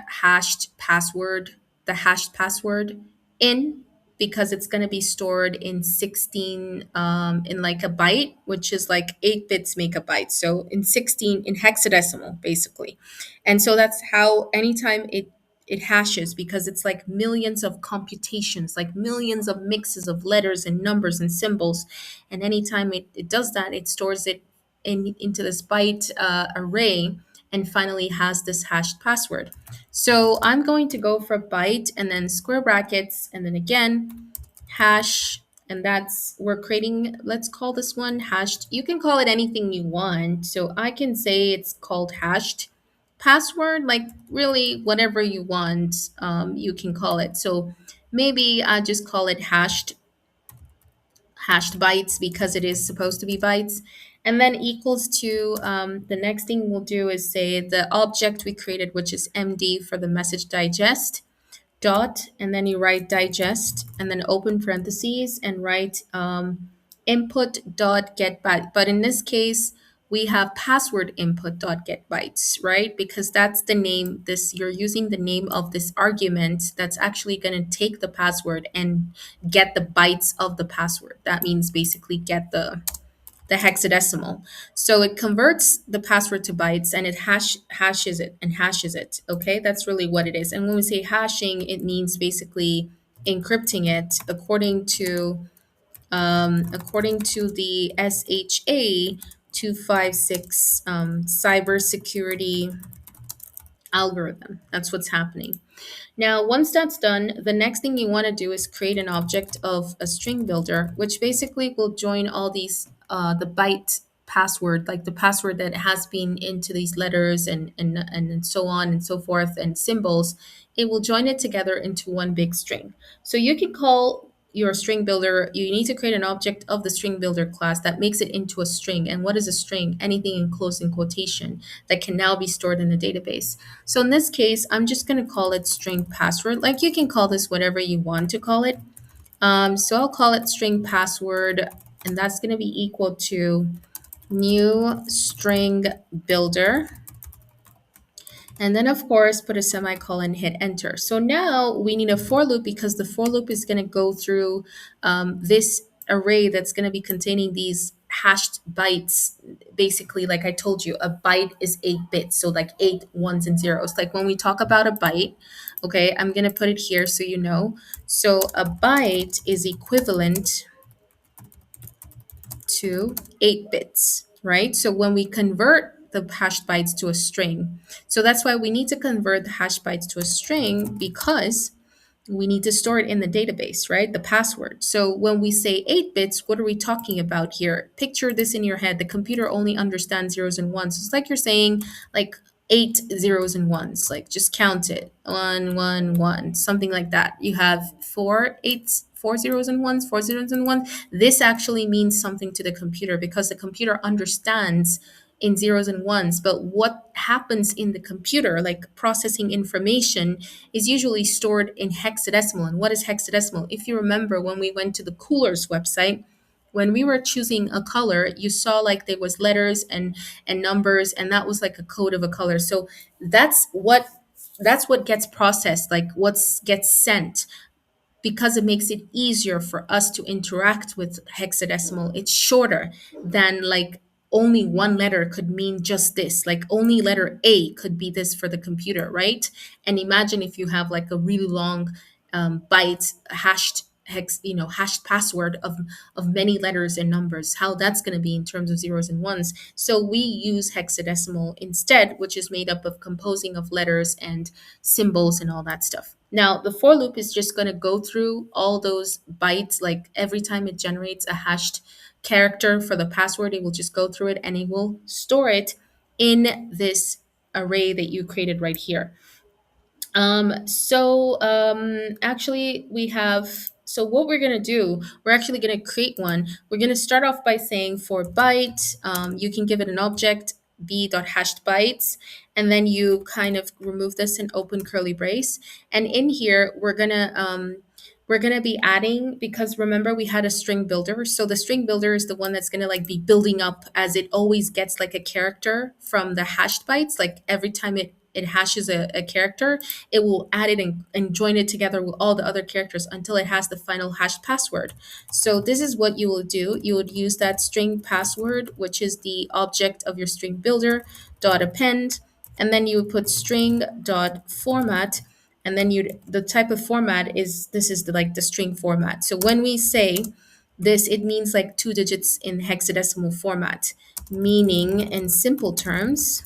password, the hashed password in, because it's going to be stored in 16 in like a byte, which is like 8 bits make a byte. So in 16 in hexadecimal basically. And so that's how anytime it hashes, because it's like millions of computations, like millions of mixes of letters and numbers and symbols. And anytime it does that, it stores it into this byte array, and finally has this hashed password. So I'm going to go for byte and then square brackets and then again hash, and that's we're creating, let's call this one hashed. You can call it anything you want. So I can say it's called hashed password, like really whatever you want, you can call it. So maybe I just call it hashed bytes because it is supposed to be bytes. And then equals to the next thing we'll do is say the object we created, which is MD for the message digest, dot, and then you write digest, and then open parentheses and write input dot get byte. But in this case, we have password input dot get bytes, right? Because that's the name, this you're using the name of this argument that's actually going to take the password and get the bytes of the password. That means basically get the hexadecimal. So it converts the password to bytes and it hashes it and hashes it. Okay, that's really what it is. And when we say hashing, it means basically encrypting it according to the SHA 256 cybersecurity algorithm. That's what's happening. Now, once that's done, the next thing you want to do is create an object of a string builder, which basically will join all these, the byte password, like the password that has been into these letters and so on and so forth and symbols. It will join it together into one big string. So you can call your string builder, you need to create an object of the string builder class that makes it into a string. And what is a string? Anything enclosed in quotation that can now be stored in a database. So in this case, I'm just going to call it string password. Like you can call this whatever you want to call it. So I'll call it string password, and that's going to be equal to new string builder. And then, of course, put a semicolon, hit enter. So now we need a for loop because the for loop is going to go through this array that's going to be containing these hashed bytes. Basically, like I told you, a byte is 8 bits. So, like 8 1s and 0s. Like when we talk about a byte, okay, I'm going to put it here so you know. So, a byte is equivalent to 8 bits, right? So when we convert the hash bytes to a string, so that's why we need to convert the hash bytes to a string because we need to store it in the database, right? The password. So when we say 8 bits, what are we talking about here? Picture this in your head. The computer only understands zeros and ones. It's like you're saying like 8 zeros and ones, like just count it. 1 1 1, something like that. You have 4 8s, 4 zeros and ones, 4 zeros and ones. This actually means something to the computer because the computer understands in zeros and ones, but what happens in the computer, like processing information, is usually stored in hexadecimal. And what is hexadecimal? If you remember when we went to the Coolers website, when we were choosing a color, you saw like there was letters and numbers, and that was like a code of a color. So that's what that's what gets processed, like what's gets sent because it makes it easier for us to interact with hexadecimal. It's shorter than like only one letter could mean just this. Like only letter A could be this for the computer, right? And imagine if you have like a really long byte hashed hashed password of many letters and numbers, how that's going to be in terms of zeros and ones. So we use hexadecimal instead, which is made up of composing of letters and symbols and all that stuff. Now, the for loop is just going to go through all those bytes. Like every time it generates a hashed character for the password, it will just go through it and it will store it in this array that you created right here. Actually, we have. So what we're gonna do, we're actually gonna create one. We're gonna start off by saying for byte, you can give it an object b dot hashed bytes, and then you kind of remove this and open curly brace. And in here, we're gonna be adding, because remember we had a string builder. So the string builder is the one that's gonna like be building up as it always gets like a character from the hashed bytes. Like every time it hashes a character, it will add it and join it together with all the other characters until it has the final hashed password. So this is what you will do. You would use that string password, which is the object of your string builder, dot append, and then you would put string dot format, and then you the type of format is this is the like the string format. So when we say this, it means like 2 digits in hexadecimal format, meaning in simple terms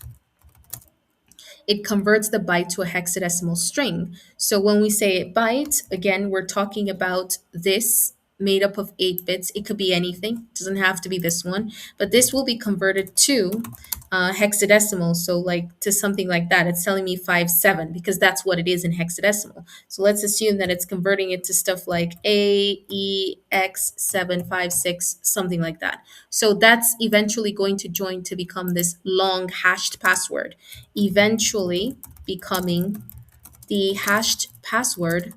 it converts the byte to a hexadecimal string. So when we say byte, again, we're talking about this made up of 8 bits. It could be anything, it doesn't have to be this one, but this will be converted to hexadecimal. So like to something like that, it's telling me 5 7 because that's what it is in hexadecimal. So let's assume that it's converting it to stuff like AEX756, something like that. So that's eventually going to join to become this long hashed password, eventually becoming the hashed password,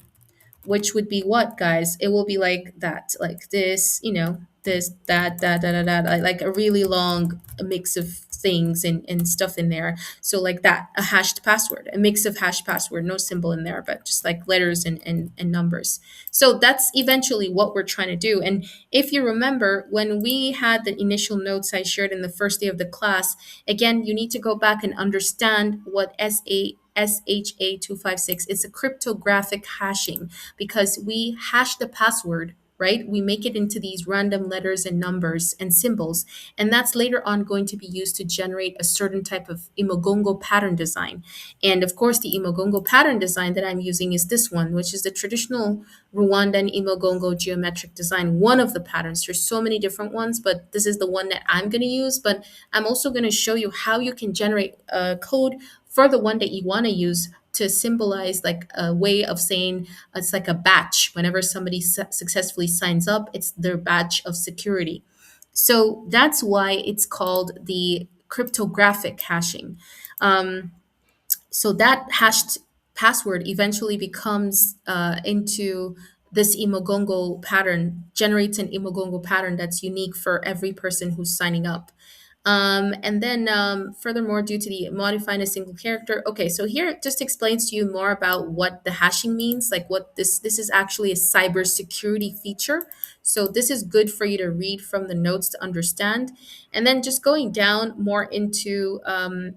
which would be what, guys? It will be like that, like this, this, that, like a really long mix of things and stuff in there. So like that, a hashed password, a mix of hash password, no symbol in there, but just like letters and numbers. So that's eventually what we're trying to do. And if you remember, when we had the initial notes I shared in the first day of the class, again, you need to go back and understand what SHA-256 is. A cryptographic hashing, because we hash the password, right? We make it into these random letters and numbers and symbols, and that's later on going to be used to generate a certain type of Imogongo pattern design. And of course, the Imogongo pattern design that I'm using is this one, which is the traditional Rwandan Imogongo geometric design, one of the patterns. There's so many different ones, but this is the one that I'm going to use. But I'm also going to show you how you can generate a code for the one that you want to use to symbolize like a way of saying it's like a batch. Whenever somebody successfully signs up, it's their badge of security. So that's why it's called the cryptographic hashing. So that hashed password eventually becomes into this imogongo pattern generates an imogongo pattern that's unique for every person who's signing up. And then furthermore, due to the modifying a single character. Okay, so here it just explains to you more about what the hashing means, like what this is actually a cybersecurity feature. So this is good for you to read from the notes to understand. And then just going down more into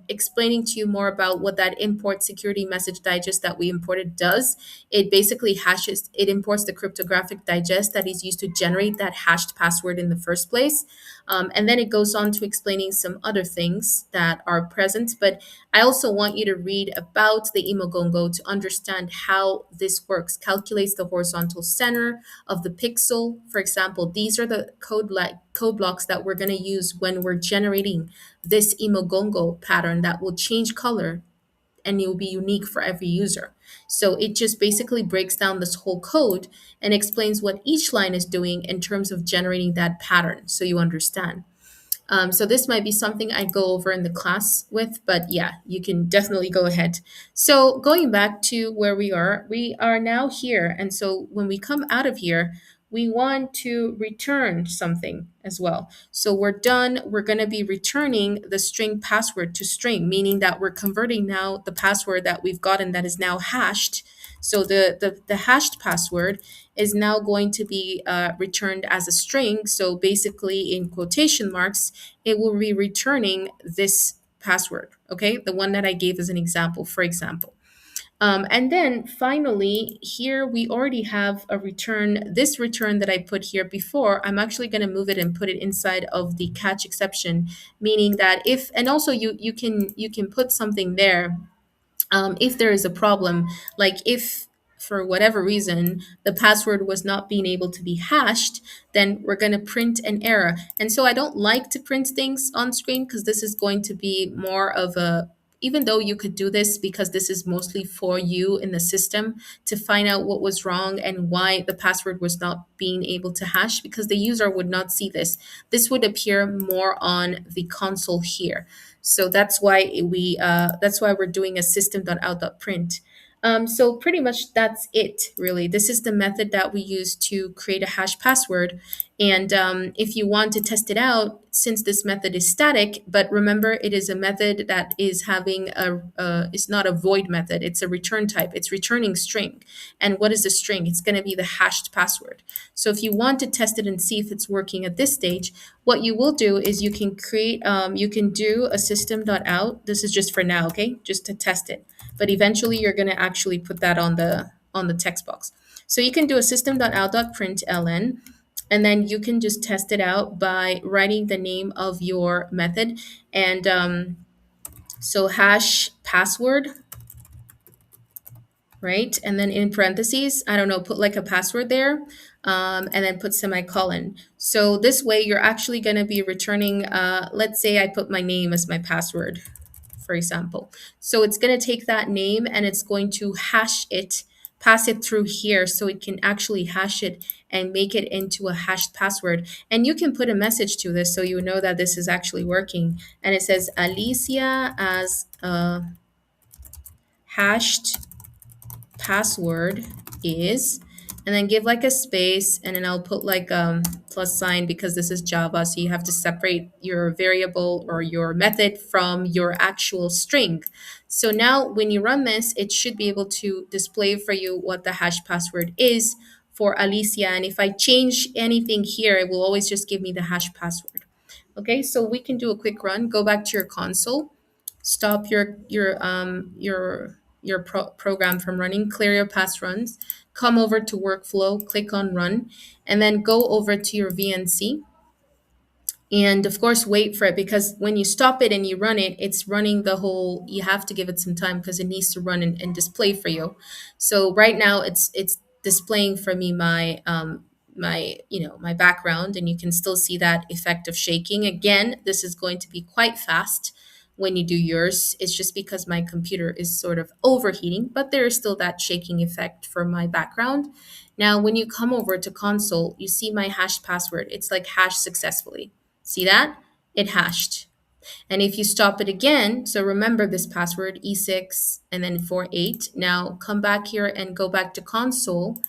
explaining to you more about what that import security message digest that we imported does. It basically hashes, it imports the cryptographic digest that is used to generate that hashed password in the first place. And then it goes on to explaining some other things that are present. But I also want you to read about the Imogongo to understand how this works. Calculates the horizontal center of the pixel. For example, these are the code blocks that we're going to use when we're generating this Imogongo pattern that will change color and it will be unique for every user. So it just basically breaks down this whole code and explains what each line is doing in terms of generating that pattern so you understand. So this might be something I go over in the class with, but yeah, you can definitely go ahead. So going back to where we are now here. And so when we come out of here, we want to return something as well. So we're done. We're going to be returning the string password to string, meaning that we're converting now the password that we've gotten that is now hashed. So the hashed password is now going to be returned as a string. So basically, in quotation marks, it will be returning this password, okay? The one that I gave as an example, for example. And then finally, here we already have a return. This return that I put here before, I'm actually going to move it and put it inside of the catch exception, meaning that if, and also you can put something there if there is a problem, like if for whatever reason the password was not being able to be hashed, then we're going to print an error. And so I don't like to print things on screen because this is going to be more of a, even though you could do this because this is mostly for you in the system to find out what was wrong and why the password was not being able to hash, because the user would not see this. This would appear more on the console here. So that's why we're doing a system.out.print. So pretty much that's it, really. This is the method that we use to create a hash password. And if you want to test it out, since this method is static, but remember it is a method that is having it's not a void method, it's a return type. It's returning string. And what is the string? It's going to be the hashed password. So if you want to test it and see if it's working at this stage, what you will do is you can do a system.out. This is just for now, okay? Just to test it. But eventually you're going to actually put that on the text box. So you can do a system.out.println, and then you can just test it out by writing the name of your method. And so hash password, right? And then in parentheses, I don't know, put like a password there, and then put semicolon. So this way you're actually going to be returning, let's say I put my name as my password, for example. So it's going to take that name and it's going to hash it, pass it through here so it can actually hash it and make it into a hashed password. And you can put a message to this so you know that this is actually working. And it says Alicia as a hashed password is, and then give like a space, and then I'll put like plus sign because this is Java, so you have to separate your variable or your method from your actual string. So now when you run this, it should be able to display for you what the hash password is for Alicia. And if I change anything here, it will always just give me the hash password. Okay, so we can do a quick run. Go back to your console, stop your program from running, clear your past runs, come over to workflow, click on run, and then go over to your VNC. And of course, wait for it, because when you stop it and you run it, it's running the whole, you have to give it some time because it needs to run and display for you. So right now it's displaying for me my background, and you can still see that effect of shaking. Again, this is going to be quite fast when you do yours. It's just because my computer is sort of overheating, but there is still that shaking effect for my background. Now, when you come over to console, you see my hash password. It's like hashed successfully. See that? It hashed. And if you stop it again, so remember this password, E6 and then 48. Now come back here and go back to console.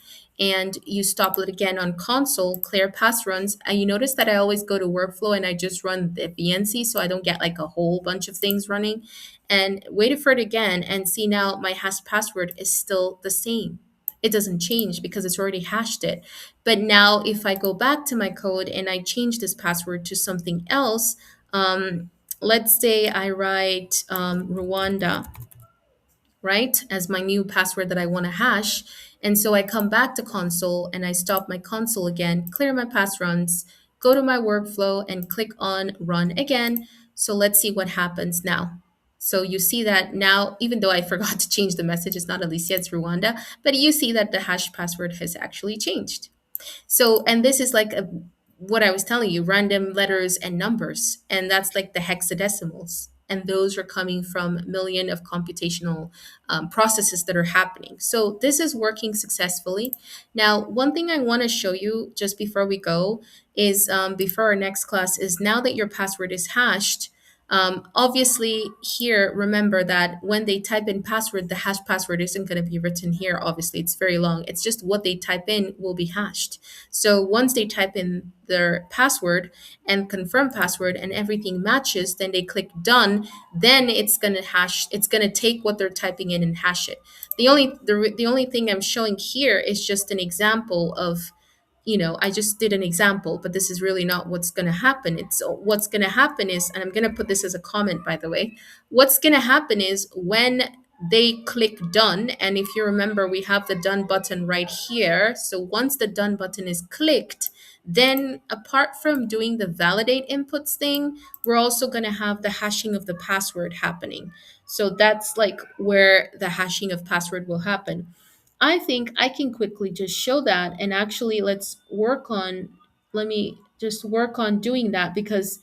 and you stop it again on console, clear pass runs, and you notice that I always go to workflow and I just run the VNC so I don't get like a whole bunch of things running, and wait for it again and see now my hash password is still the same. It doesn't change because it's already hashed it. But now if I go back to my code and I change this password to something else, let's say I write Rwanda, right, as my new password that I want to hash. And so I come back to console and I stop my console again, clear my pass runs, go to my workflow and click on run again. So let's see what happens now. So you see that now, even though I forgot to change the message, it's not Alisia, it's Rwanda, but you see that the hash password has actually changed. So, and this is like what I was telling you, random letters and numbers, and that's like the hexadecimals. And those are coming from million of computational processes that are happening. So this is working successfully. Now, one thing I want to show you just before we go is before our next class is now that your password is hashed, obviously, here, remember that when they type in password, the hash password isn't going to be written here. Obviously, it's very long. It's just what they type in will be hashed. So once they type in their password and confirm password and everything matches, then they click done. Then it's going to hash. It's going to take what they're typing in and hash it. The only thing I'm showing here is just an example of, I just did an example, but this is really not what's going to happen. It's what's going to happen is, and I'm going to put this as a comment, by the way, what's going to happen is when they click done, and if you remember, we have the done button right here. So once the done button is clicked, then apart from doing the validate inputs thing, we're also going to have the hashing of the password happening. So that's like where the hashing of password will happen. I think I can quickly just show that, and actually let me just work on doing that because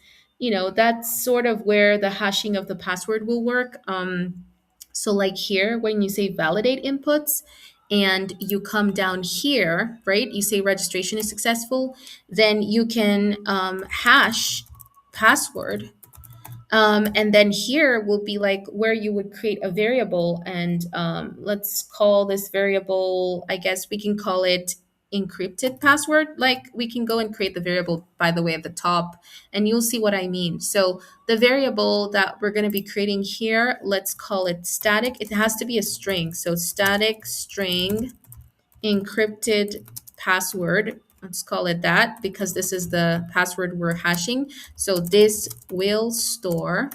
that's sort of where the hashing of the password will work. So like here, when you say validate inputs and you come down here, right, you say registration is successful, then you can hash password, and then here will be like where you would create a variable, and let's call this variable, I guess we can call it encrypted password. Like we can go and create the variable, by the way, at the top, and you'll see what I mean. So the variable that we're going to be creating here, let's call it static. It has to be a string. So static string encrypted password. Let's call it that because this is the password we're hashing. So this will store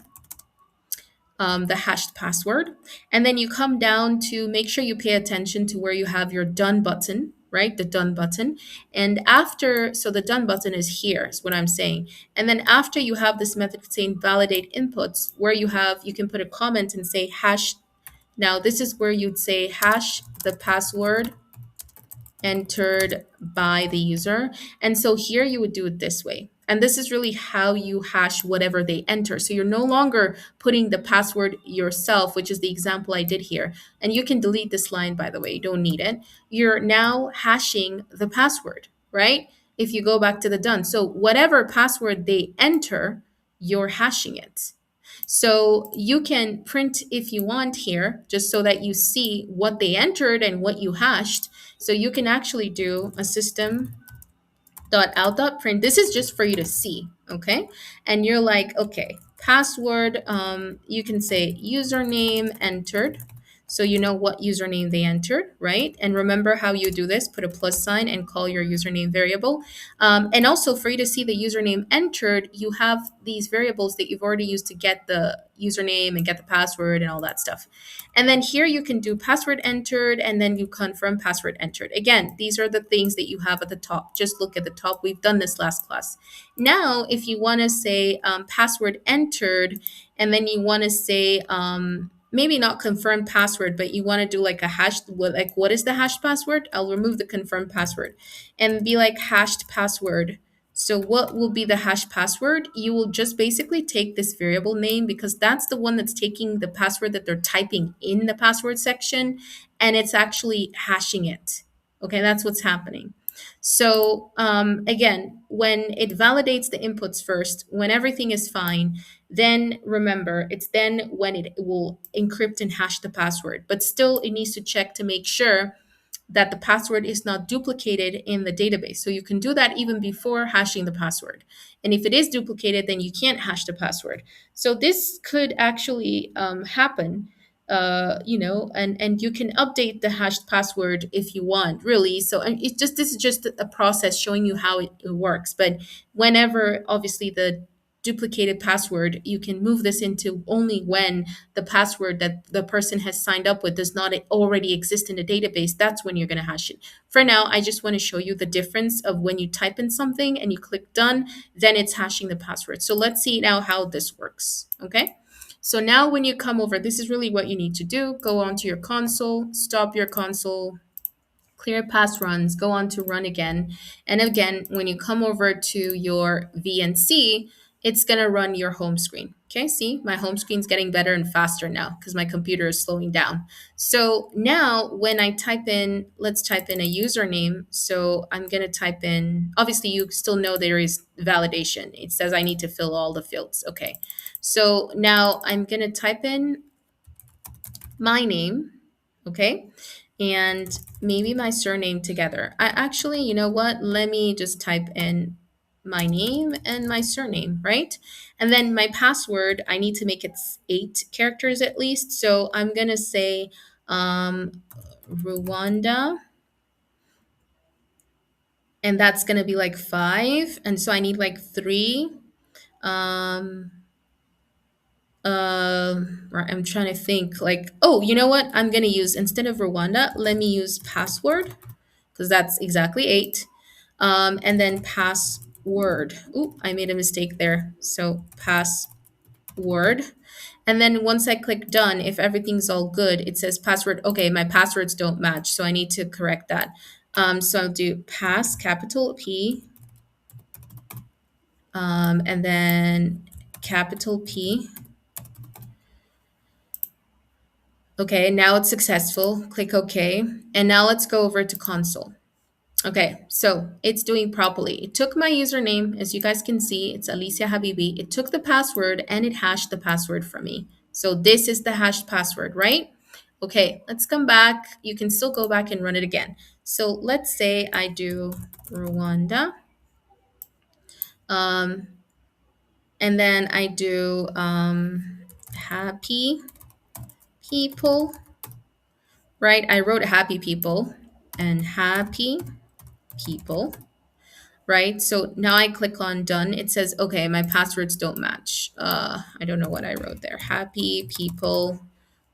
the hashed password. And then you come down to make sure you pay attention to where you have your done button, right? The done button. And after, so the done button is here, is what I'm saying. And then after you have this method saying validate inputs, where you can put a comment and say hash. Now, this is where you'd say hash the password entered by the user. And so here you would do it this way. And this is really how you hash whatever they enter. So you're no longer putting the password yourself, which is the example I did here. And you can delete this line, by the way, you don't need it. You're now hashing the password, right? If you go back to the done. So whatever password they enter, you're hashing it. So you can print if you want here, just so that you see what they entered and what you hashed. So you can actually do a system.out.print. This is just for you to see, okay? And you're like, okay, password, you can say username entered. So you know what username they entered, right? And remember how you do this, put a plus sign and call your username variable. And also for you to see the username entered, you have these variables that you've already used to get the username and get the password and all that stuff. And then here you can do password entered and then you confirm password entered. Again, these are the things that you have at the top. Just look at the top. We've done this last class. Now, if you want to say password entered and then you want to say, maybe not confirm password, but you want to do like a hash, what is the hash password? I'll remove the confirmed password and be like hashed password. So what will be the hash password? You will just basically take this variable name because that's the one that's taking the password that they're typing in the password section, and it's actually hashing it. Okay, that's what's happening. So again, when it validates the inputs first, when everything is fine, then remember, it's then when it will encrypt and hash the password. But still, it needs to check to make sure that the password is not duplicated in the database. So you can do that even before hashing the password. And if it is duplicated, then you can't hash the password. So this could actually happen, and you can update the hashed password if you want, really. So and it's just this is just a process showing you how it works. But whenever, obviously, the duplicated password, you can move this into only when the password that the person has signed up with does not already exist in the database. That's when you're going to hash it. For now, I just want to show you the difference of when you type in something and you click done, then it's hashing the password. So let's see now how this works. Okay. So now when you come over, this is really what you need to do. Go onto your console, stop your console, clear past runs, go on to run again. And again, when you come over to your VNC, it's going to run your home screen. Okay, see, my home screen's getting better and faster now because my computer is slowing down. So now when I type in, let's type in a username. So I'm going to type in, obviously, you still know there is validation. It says I need to fill all the fields. Okay, so now I'm going to type in my name, okay, and maybe my surname together. I actually, you know what? Let me just type in my name and my surname, right? And then my password, I need to make it 8 characters at least. So I'm gonna say Rwanda, and that's gonna be like 5. And so I need like 3. Um, right, I'm trying to think like, oh, you know what? I'm gonna use, instead of Rwanda, let me use password because that's exactly 8. And then password. Ooh, I made a mistake there. So password. And then once I click done, if everything's all good, it says password. Okay, my passwords don't match, so I need to correct that. So I'll do pass, capital P, and then capital P. Okay, now it's successful. Click OK. And now let's go over to console. Okay, so it's doing properly. It took my username, as you guys can see, it's Alisia Habibi. It took the password and it hashed the password for me. So this is the hashed password, right? Okay, let's come back. You can still go back and run it again. So let's say I do Rwanda, um, and then I do happy people, right? I wrote happy people and happy people, right? So now I click on done. It says, okay, my passwords don't match. I don't know what I wrote there. Happy people.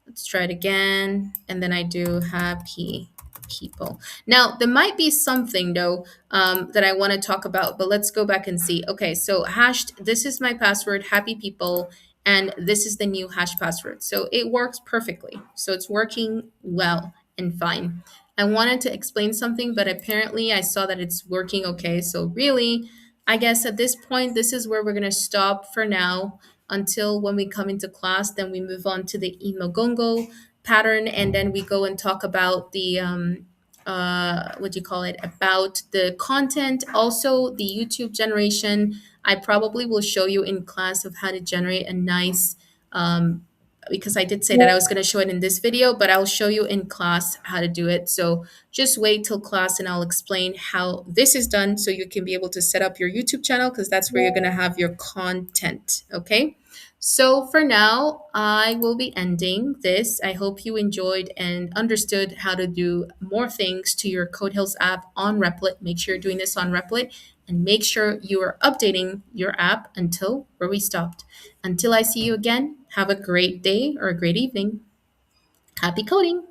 Let's try it again. And then I do happy people. Now, there might be something though that I want to talk about, but let's go back and see. Okay, so hashed, this is my password, happy people, and this is the new hash password. So it works perfectly. So it's working well and fine. I wanted to explain something, but apparently I saw that it's working okay. So really, I guess at this point, this is where we're going to stop for now until when we come into class. Then we move on to the imogongo pattern, and then we go and talk about the what do you call it, about the content, also the YouTube generation. I probably will show you in class of how to generate a nice because I did say that I was going to show it in this video, but I'll show you in class how to do it. So just wait till class and I'll explain how this is done so you can be able to set up your YouTube channel, because that's where you're going to have your content. Okay. So for now, I will be ending this. I hope you enjoyed and understood how to do more things to your Code Hills app on Replit. Make sure you're doing this on Replit, and make sure you are updating your app until where we stopped. Until I see you again, have a great day or a great evening. Happy coding!